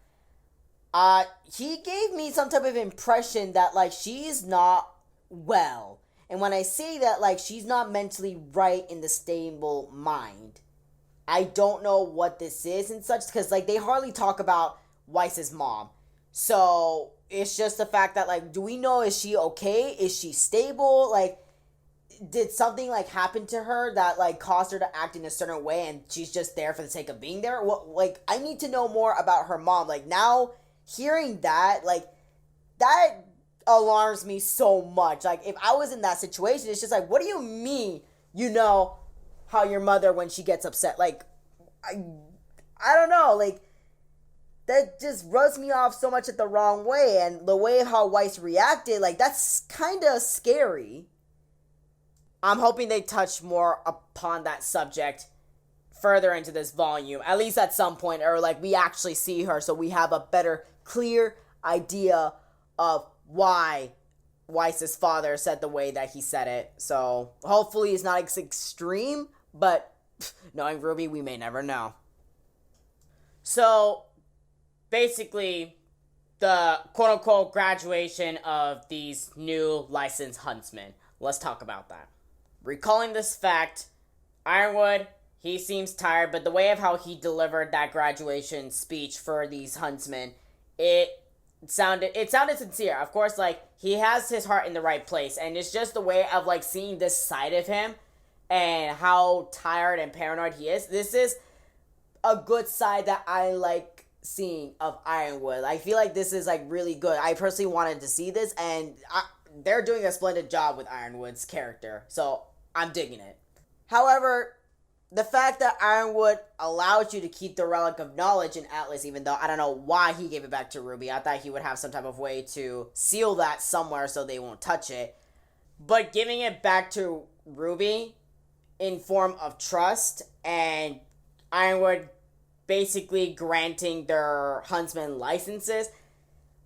Speaker 1: He gave me some type of impression that, like, she's not well. And when I say that, like, she's not mentally right in the stable mind, I don't know what this is and such, because, like, they hardly talk about Weiss's mom. So, it's just the fact that, like, do we know, is she okay? Is she stable? Like, did something, like, happen to her that, like, caused her to act in a certain way and she's just there for the sake of being there? What, like, I need to know more about her mom. Like, now, hearing that, like, that alarms me so much. Like, if I was in that situation, it's just like, what do you mean you know how your mother when she gets upset? Like, I don't know, like, that just rubs me off so much at the wrong way. And the way how Weiss reacted, like, that's kind of scary. I'm hoping they touch more upon that subject further into this volume, at least at some point, or, like, we actually see her so we have a better, clear idea of why Weiss's father said the way that he said it. So, hopefully it's not extreme, but knowing RWBY, we may never know. So, basically, the quote-unquote graduation of these new licensed huntsmen. Let's talk about that. Recalling this fact, Ironwood, he seems tired, but the way of how he delivered that graduation speech for these huntsmen, it sounded sincere. Of course, like, he has his heart in the right place, and it's just the way of, like, seeing this side of him and how tired and paranoid he is. This is a good side that I like seeing of Ironwood. I feel like this is, like, really good. I personally wanted to see this, and they're doing a splendid job with Ironwood's character, so I'm digging it. However, the fact that Ironwood allowed you to keep the Relic of Knowledge in Atlas, even though I don't know why he gave it back to RWBY. I thought he would have some type of way to seal that somewhere so they won't touch it. But giving it back to RWBY in form of trust, and Ironwood basically granting their huntsman licenses,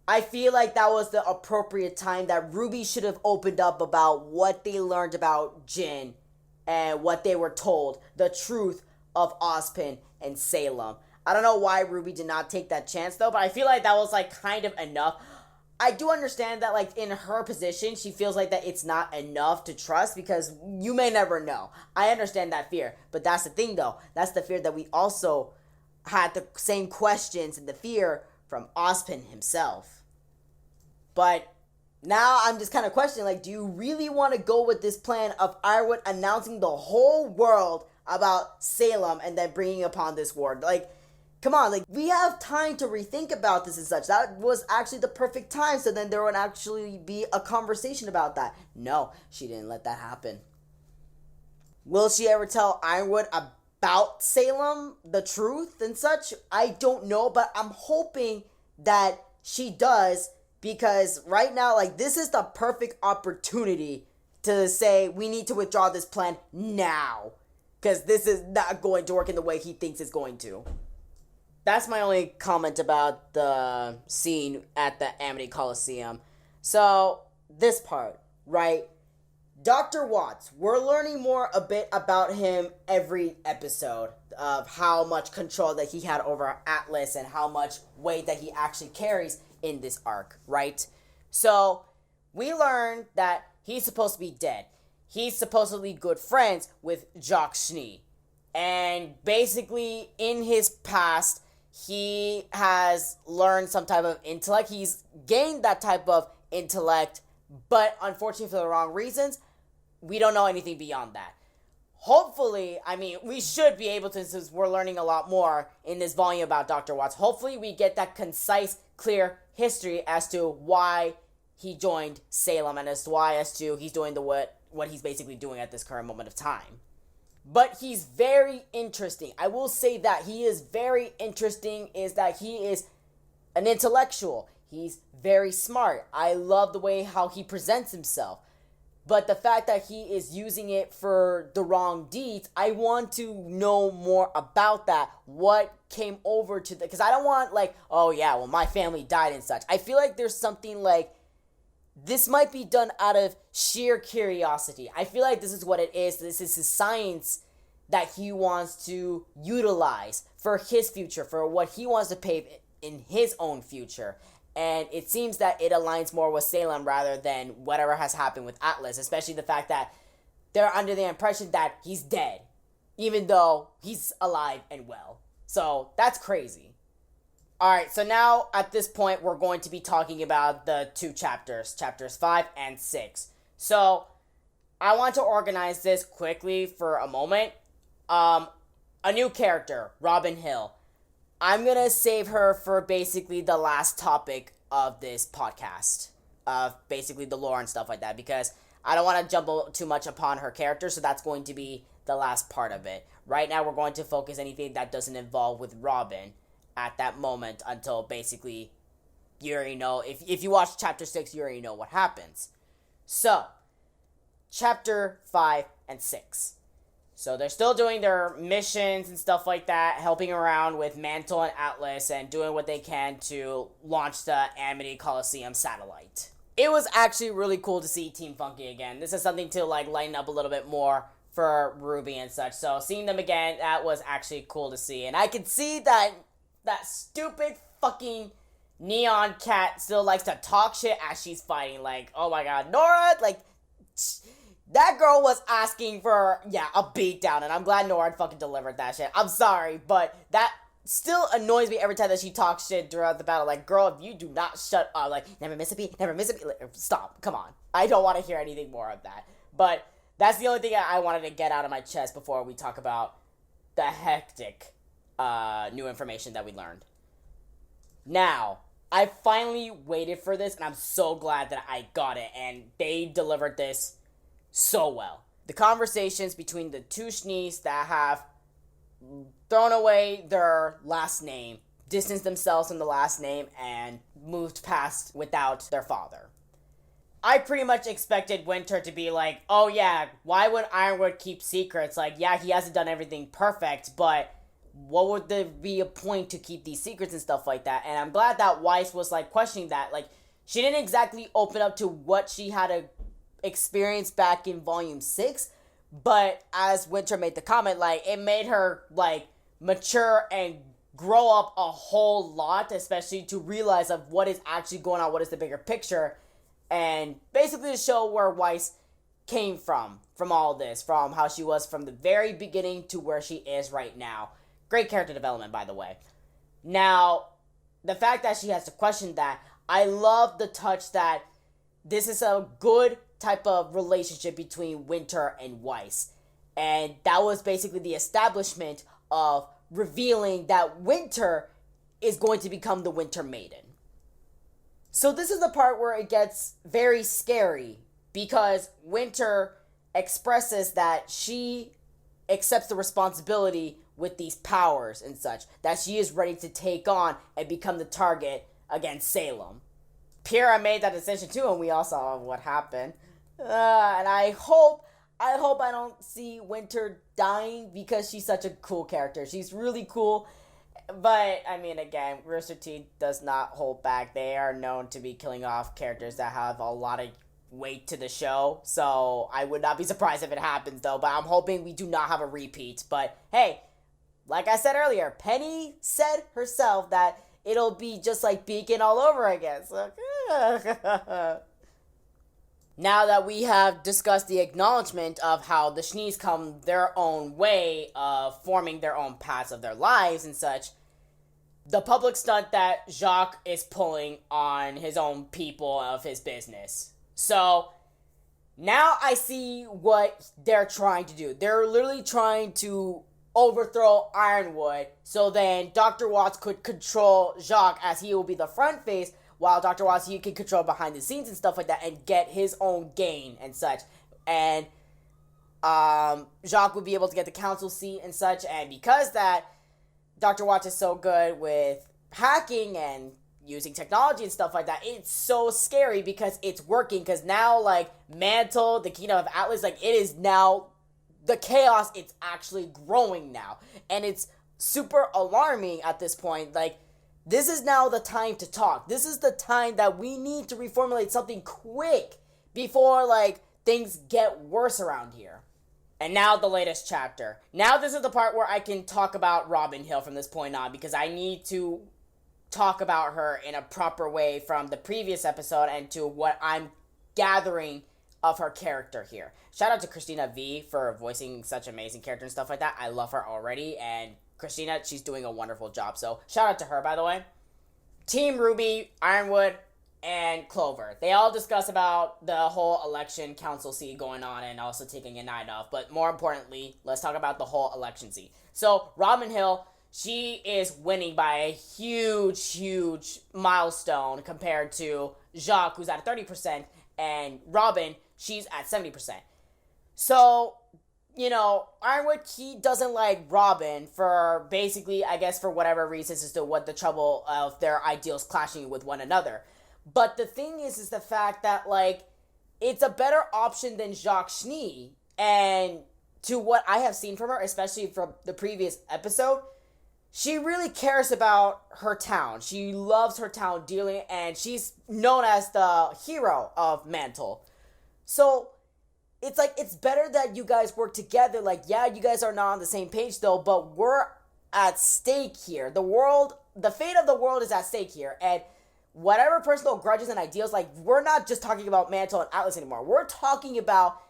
Speaker 1: I feel like that was the appropriate time that RWBY should have opened up about what they learned about Jyn and what they were told, the truth of Ozpin and Salem. I don't know why Ruby did not take that chance though, but I feel like that was like kind of enough. I do understand that, like, in her position, she feels like that it's not enough to trust because you may never know. I understand that fear, but that's the thing, though. That's the fear that we also had the same questions and the fear from Ozpin himself. But now I'm just kind of questioning, like, do you really want to go with this plan of Ironwood announcing the whole world about Salem and then bringing upon this war? Like, come on, like, we have time to rethink about this and such. That was actually the perfect time, so then there would actually be a conversation about that. No, she didn't let that happen. Will she ever tell Ironwood about Salem, the truth and such? I don't know, but I'm hoping that she does, because right now, like, this is the perfect opportunity to say we need to withdraw this plan now, because this is not going to work in the way he thinks it's going to. That's my only comment about the scene at the Amity Coliseum. So, this part, right? Dr. Watts, we're learning more a bit about him every episode of how much control that he had over Atlas and how much weight that he actually carries in this arc, right? So, we learn that he's supposed to be dead. He's supposedly good friends with Jacques Schnee. And basically, in his past, he has learned some type of intellect. He's gained that type of intellect, but unfortunately for the wrong reasons. We don't know anything beyond that. Hopefully, I mean, we should be able to, since we're learning a lot more in this volume about Dr. Watts, hopefully we get that concise, clear history as to why he joined Salem and as to he's doing what he's basically doing at this current moment of time. But he's very interesting. I will say that he is very interesting, is that he is an intellectual. He's very smart. I love the way how he presents himself. But the fact that he is using it for the wrong deeds, I want to know more about that. What came over to the... Because I don't want, like, oh yeah, well, my family died and such. I feel like there's something like... This might be done out of sheer curiosity. I feel like this is what it is. This is his science that he wants to utilize for his future, for what he wants to pave in his own future. And it seems that it aligns more with Salem rather than whatever has happened with Atlas, especially the fact that they're under the impression that he's dead, even though he's alive and well. So that's crazy. Alright, so now at this point we're going to be talking about the two chapters 5 and 6. So I want to organize this quickly for a moment. A new character, Robin Hill. I'm gonna save her for basically the last topic of this podcast, of basically the lore and stuff like that, because I don't want to jump too much upon her character, so that's going to be the last part of it. Right now we're going to focus anything that doesn't involve with Robin at that moment until basically you already know. If you watch chapter 6, you already know what happens. So, chapter 5 and 6. So they're still doing their missions and stuff like that, helping around with Mantle and Atlas and doing what they can to launch the Amity Coliseum satellite. It was actually really cool to see Team Funky again. This is something to like lighten up a little bit more for Ruby and such. So seeing them again, that was actually cool to see. And I could see that stupid fucking Neon Cat still likes to talk shit as she's fighting. Like, oh my god, Nora, like... That girl was asking for, a beatdown, and I'm glad Nora fucking delivered that shit. I'm sorry, but that still annoys me every time that she talks shit throughout the battle. Like, girl, if you do not shut up, like, never miss a beat, like, stop, come on. I don't want to hear anything more of that. But that's the only thing I wanted to get out of my chest before we talk about the hectic new information that we learned. Now, I finally waited for this, and I'm so glad that I got it, and they delivered this so well. The conversations between the two Schnees that have thrown away their last name, distanced themselves from the last name, and moved past without their father. I pretty much expected Winter to be like, oh yeah, why would Ironwood keep secrets? Like, yeah, he hasn't done everything perfect, but what would there be a point to keep these secrets and stuff like that? And I'm glad that Weiss was like questioning that. Like, she didn't exactly open up to what she had to experience back in volume 6, But as Winter made the comment, like, it made her, like, mature and grow up a whole lot, especially to realize of what is actually going on, what is the bigger picture, and basically to show where Weiss came from all this, from how she was from the very beginning to where she is right now. Great character development, by the way. Now, the fact that she has to question that, I love the touch that this is a good type of relationship between Winter and Weiss. And that was basically the establishment of revealing that Winter is going to become the Winter Maiden. So this is the part where it gets very scary, because Winter expresses that she accepts the responsibility with these powers and such, that she is ready to take on and become the target against Salem. Pyrrha made that decision too, and we all saw what happened. And I hope I don't see Winter dying, because she's such a cool character. She's really cool. But, I mean, again, Rooster Teeth does not hold back. They are known to be killing off characters that have a lot of weight to the show. So, I would not be surprised if it happens, though. But I'm hoping we do not have a repeat. But, hey, like I said earlier, Penny said herself that it'll be just like Beacon all over again. So, now that we have discussed the acknowledgement of how the Schnees come their own way of forming their own paths of their lives and such, the public stunt that Jacques is pulling on his own people of his business. So, now I see what they're trying to do. They're literally trying to overthrow Ironwood, so then Dr. Watts could control Jacques, as he will be the front face, while Dr. Watts, he can control behind the scenes and stuff like that, and get his own gain and such. And Jacques would be able to get the council seat and such, and because that, Dr. Watts is so good with hacking and using technology and stuff like that, it's so scary because it's working, because now, like, Mantle, the Kingdom of Atlas, like, it is now the chaos, it's actually growing now. And it's super alarming at this point. Like, this is now the time to talk. This is the time that we need to reformulate something quick before, like, things get worse around here. And now the latest chapter. Now this is the part where I can talk about Robin Hill from this point on, because I need to talk about her in a proper way from the previous episode and to what I'm gathering of her character here. Shout out to Christina V for voicing such amazing character and stuff like that. I love her already, and Christina, she's doing a wonderful job. So shout out to her, by the way. Team Ruby, Ironwood, and Clover. They all discuss about the whole election council seat going on and also taking a night off. But more importantly, let's talk about the whole election seat. So Robin Hill, she is winning by a huge milestone compared to Jacques, who's at 30%, and Robin, she's at 70%. So, you know, Ironwood, he doesn't like Robin for basically, I guess, for whatever reasons as to what the trouble of their ideals clashing with one another. But the thing is the fact that, like, it's a better option than Jacques Schnee. And to what I have seen from her, especially from the previous episode, she really cares about her town. She loves her town dearly, and she's known as the hero of Mantle. So, it's like, it's better that you guys work together. Like, yeah, you guys are not on the same page, though, but we're at stake here. The fate of the world is at stake here, and whatever personal grudges and ideals, like, we're not just talking about Mantle and Atlas anymore. We're talking about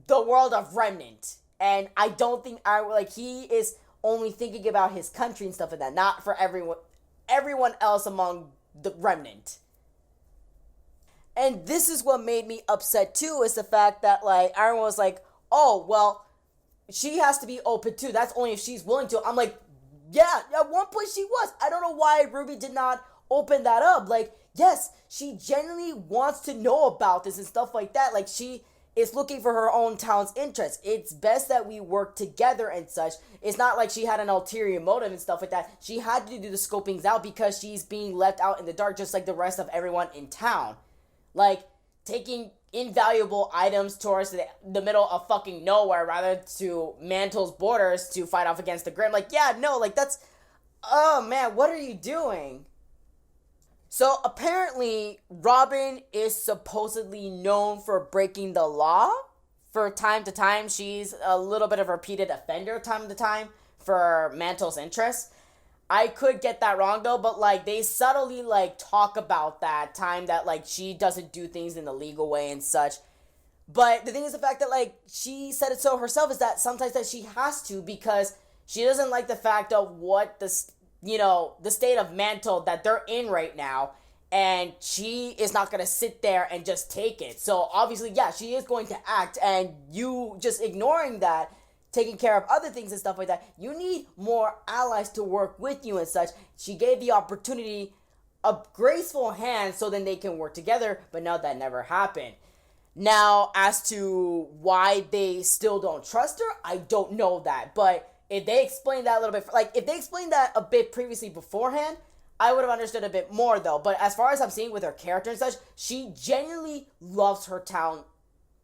Speaker 1: the world of Remnant, and I don't think, he is only thinking about his country and stuff like that, not for everyone else among the Remnant. And this is what made me upset too, is the fact that, like, Iron was like, oh, well, she has to be open too. That's only if she's willing to. I'm like, yeah, at one point she was. I don't know why Ruby did not open that up. Like, yes, she genuinely wants to know about this and stuff like that. Like, she is looking for her own town's interest. It's best that we work together and such. It's not like she had an ulterior motive and stuff like that. She had to do the scopings out because she's being left out in the dark just like the rest of everyone in town. Like, taking invaluable items towards the middle of fucking nowhere rather to Mantle's borders to fight off against the Grimm. Like, yeah, no, like, that's... Oh, man, what are you doing? So, apparently, Robin is supposedly known for breaking the law for time to time, she's a little bit of a repeated offender time to time for Mantle's interests. I could get that wrong though, but like they subtly like talk about that time that like she doesn't do things in the legal way and such. But the thing is the fact that like she said it so herself is that sometimes that she has to because she doesn't like the fact of what the state of Mantle that they're in right now, and she is not going to sit there and just take it. So obviously, yeah, she is going to act, and you just ignoring that, taking care of other things and stuff like that, you need more allies to work with you and such. She gave the opportunity a graceful hand so then they can work together, but no, that never happened. Now, as to why they still don't trust her, I don't know that, but if they explained that a little bit, like, if they explained that a bit previously beforehand, I would have understood a bit more, though. But as far as I'm seeing with her character and such, she genuinely loves her town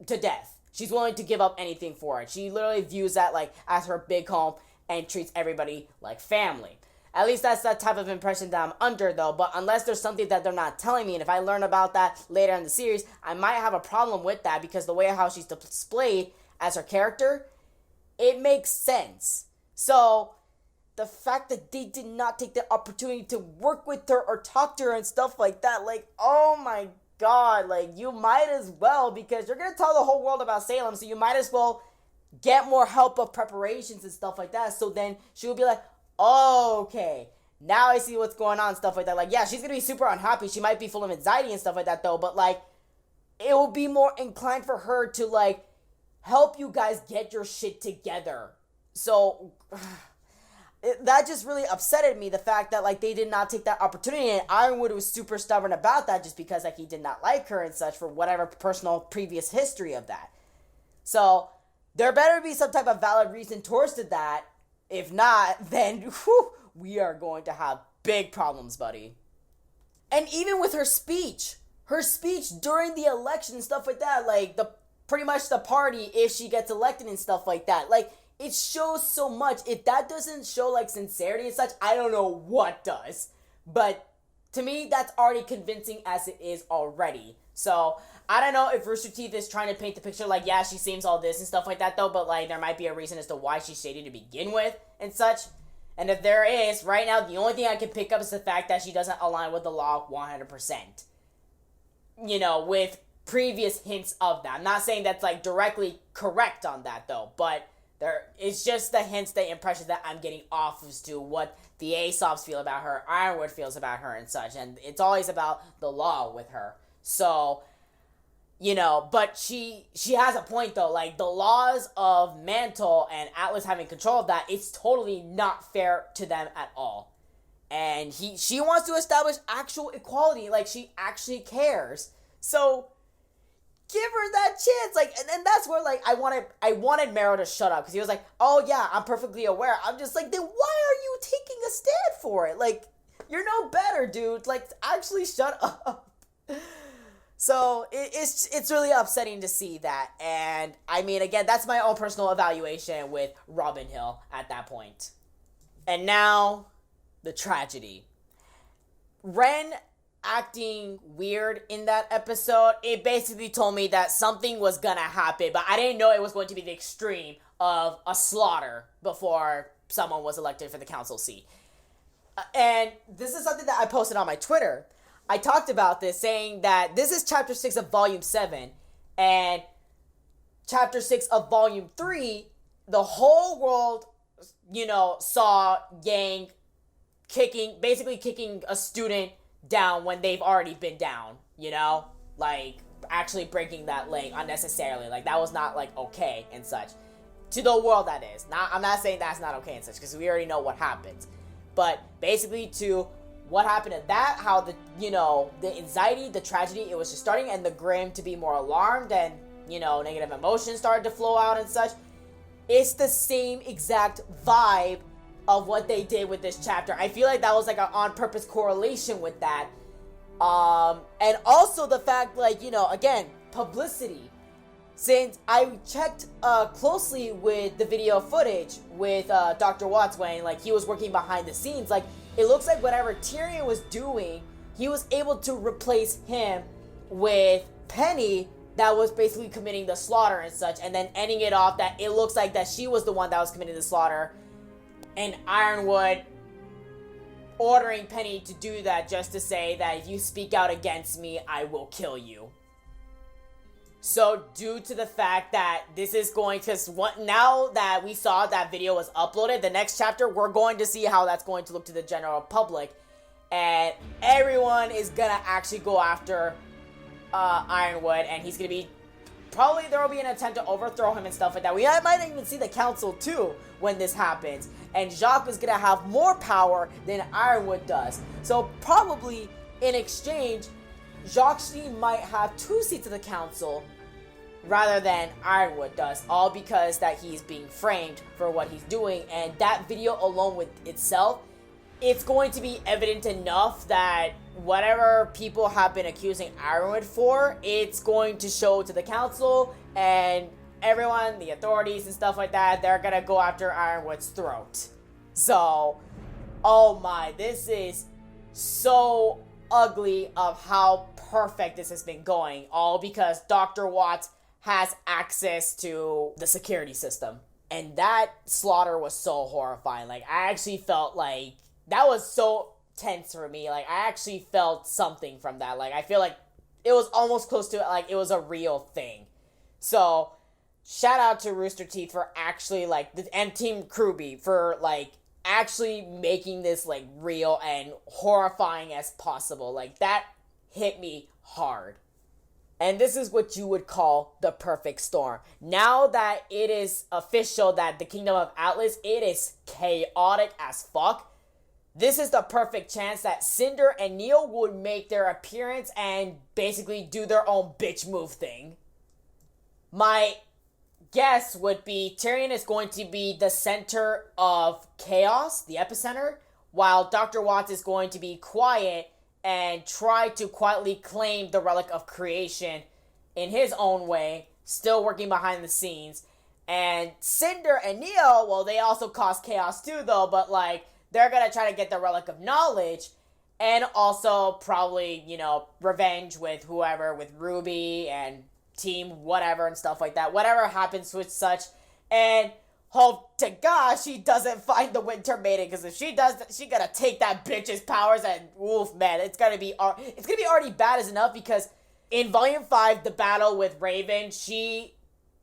Speaker 1: to death. She's willing to give up anything for it. She literally views that, like, as her big home and treats everybody like family. At least that's that type of impression that I'm under, though. But unless there's something that they're not telling me, and if I learn about that later in the series, I might have a problem with that because the way how she's displayed as her character, it makes sense. So, the fact that they did not take the opportunity to work with her or talk to her and stuff like that, like, oh my god, like, you might as well, because you're gonna tell the whole world about Salem, so you might as well get more help of preparations and stuff like that, so then she will be like, oh, okay, now I see what's going on, stuff like that. Like, yeah, she's gonna be super unhappy, she might be full of anxiety and stuff like that, though, but, like, it will be more inclined for her to, like, help you guys get your shit together. So, that just really upsetted me, the fact that, like, they did not take that opportunity, and Ironwood was super stubborn about that just because, like, he did not like her and such for whatever personal previous history of that. So, there better be some type of valid reason towards to that. If not, then, we are going to have big problems, buddy. And even with her speech during the election and stuff like that, like, pretty much the party, if she gets elected and stuff like that, like, it shows so much. If that doesn't show, like, sincerity and such, I don't know what does. But to me, that's already convincing as it is already. So, I don't know if Rooster Teeth is trying to paint the picture like, yeah, she seems all this and stuff like that, though. But, like, there might be a reason as to why she's shady to begin with and such. And if there is, right now, the only thing I can pick up is the fact that she doesn't align with the law 100%. You know, with previous hints of that. I'm not saying that's, like, directly correct on that, though. But it's just the hints, the impressions that I'm getting off as to what the Aesops feel about her, Ironwood feels about her and such, and it's always about the law with her. So, you know, but she has a point though, like the laws of Mantle and Atlas having control of that, it's totally not fair to them at all. And she wants to establish actual equality, like she actually cares. So, give her that chance, like, and that's where, like, I wanted Marrow to shut up, because he was like, oh yeah, I'm perfectly aware. I'm just like, then why are you taking a stand for it? Like, you're no better, dude. Like, actually shut up. So, it's really upsetting to see that, and, I mean, again, that's my own personal evaluation with Robin Hill at that point. And now, the tragedy. Ren acting weird in that episode, it basically told me that something was gonna happen, but I didn't know it was going to be the extreme of a slaughter before someone was elected for the council seat. And this is something that I posted on my Twitter. I talked about this, saying that this is chapter 6 of volume 7, and chapter 6 of volume 3, the whole world, you know, saw Yang basically kicking a student down when they've already been down, you know? Like, actually breaking that leg unnecessarily. Like, that was not, like, okay and such. To the world, that is. I'm not saying that's not okay and such, because we already know what happens. But, basically, to what happened at that, how the, you know, the anxiety, the tragedy, it was just starting, and the Grimm to be more alarmed, and, you know, negative emotions started to flow out and such. It's the same exact vibe of what they did with this chapter. I feel like that was like an on-purpose correlation with that. And also the fact, like, you know, again, publicity. Since I checked closely with the video footage with Dr. Watts when, like, he was working behind the scenes, like, it looks like whatever Tyrion was doing, he was able to replace him with Penny that was basically committing the slaughter and such, and then ending it off that it looks like that she was the one that was committing the slaughter, and Ironwood ordering Penny to do that just to say that if you speak out against me, I will kill you. So due to the fact that this is going to, now that we saw that video was uploaded, the next chapter, we're going to see how that's going to look to the general public. And everyone is gonna actually go after Ironwood, and he's gonna be, probably there will be an attempt to overthrow him and stuff like that. We might even see the council too when this happens. And Jacques is gonna have more power than Ironwood does. So probably in exchange, Jacques might have 2 seats of the council rather than Ironwood does, all because that he's being framed for what he's doing. And that video alone with itself, it's going to be evident enough that whatever people have been accusing Ironwood for, it's going to show to the council and everyone, the authorities and stuff like that. They're gonna go after Ironwood's throat. So, oh my, this is so ugly of how perfect this has been going, all because Dr. Watts has access to the security system. And that slaughter was so horrifying. Like, I actually felt like that was so tense for me. Like, I actually felt something from that. Like, I feel like it was almost close to like it was a real thing. So, shout out to Rooster Teeth for actually like, and Team Kruby for like actually making this like real and horrifying as possible. Like, that hit me hard. And this is what you would call the perfect storm. Now that it is official that the Kingdom of Atlas, it is chaotic as fuck, this is the perfect chance that Cinder and Neo would make their appearance and basically do their own bitch move thing. My guess would be Tyrion is going to be the center of chaos, the epicenter, while Dr. Watts is going to be quiet and try to quietly claim the relic of creation in his own way, still working behind the scenes. And Cinder and Neo, well, they also cause chaos too, though, but like, they're gonna try to get the relic of knowledge, and also probably, you know, revenge with whoever, with Ruby and team whatever and stuff like that. Whatever happens with such, and hope to God she doesn't find the Winter Maiden, because if she does, she gonna take that bitch's powers, and oof, man, it's gonna be already bad as enough, because in Volume 5, the battle with Raven, she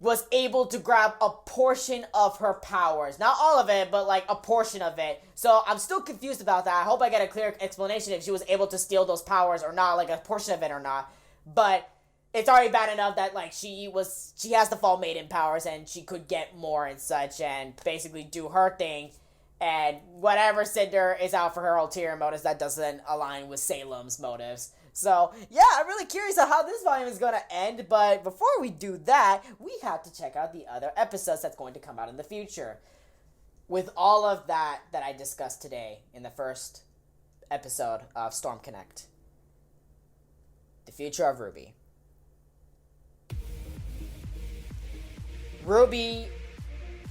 Speaker 1: was able to grab a portion of her powers. Not all of it, but like a portion of it. So I'm still confused about that. I hope I get a clear explanation if she was able to steal those powers or not, like a portion of it or not. But it's already bad enough that like she has the Fall Maiden powers and she could get more and such and basically do her thing. And whatever Cinder is out for her ulterior motives, that doesn't align with Salem's motives. So, yeah, I'm really curious on how this volume is going to end, but before we do that, we have to check out the other episodes that's going to come out in the future. With all of that I discussed today in the first episode of Storm Connect. The future of Ruby. Ruby,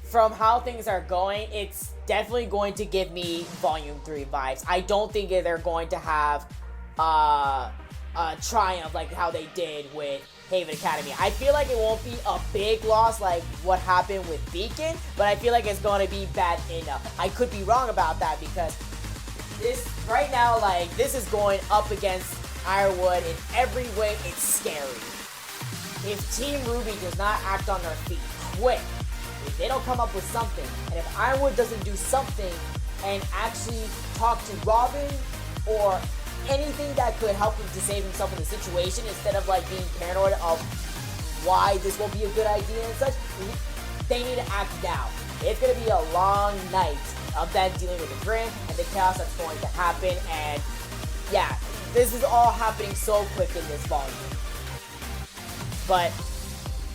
Speaker 1: from how things are going, it's definitely going to give me Volume 3 vibes. I don't think they're going to have a triumph like how they did with Haven Academy. I feel like it won't be a big loss like what happened with Beacon, but I feel like it's going to be bad enough. I could be wrong about that, because this right now, like, this is going up against Ironwood in every way. It's scary. If Team Ruby does not act on their feet quick, if they don't come up with something, and if Ironwood doesn't do something and actually talk to Robin or anything that could help him to save himself in the situation, instead of like being paranoid of why this won't be a good idea and such, they need to act now. It's going to be a long night of them dealing with the Grim and the chaos that's going to happen, and yeah, this is all happening so quick in this volume. But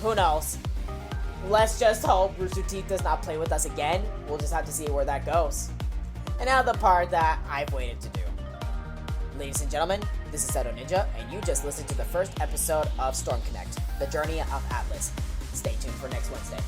Speaker 1: who knows? Let's just hope Rooster Teeth does not play with us again. We'll just have to see where that goes. And now the part that I've waited to do. Ladies and gentlemen, this is Edo Ninja, and you just listened to the first episode of Storm Connect, The Journey of Atlas. Stay tuned for next Wednesday.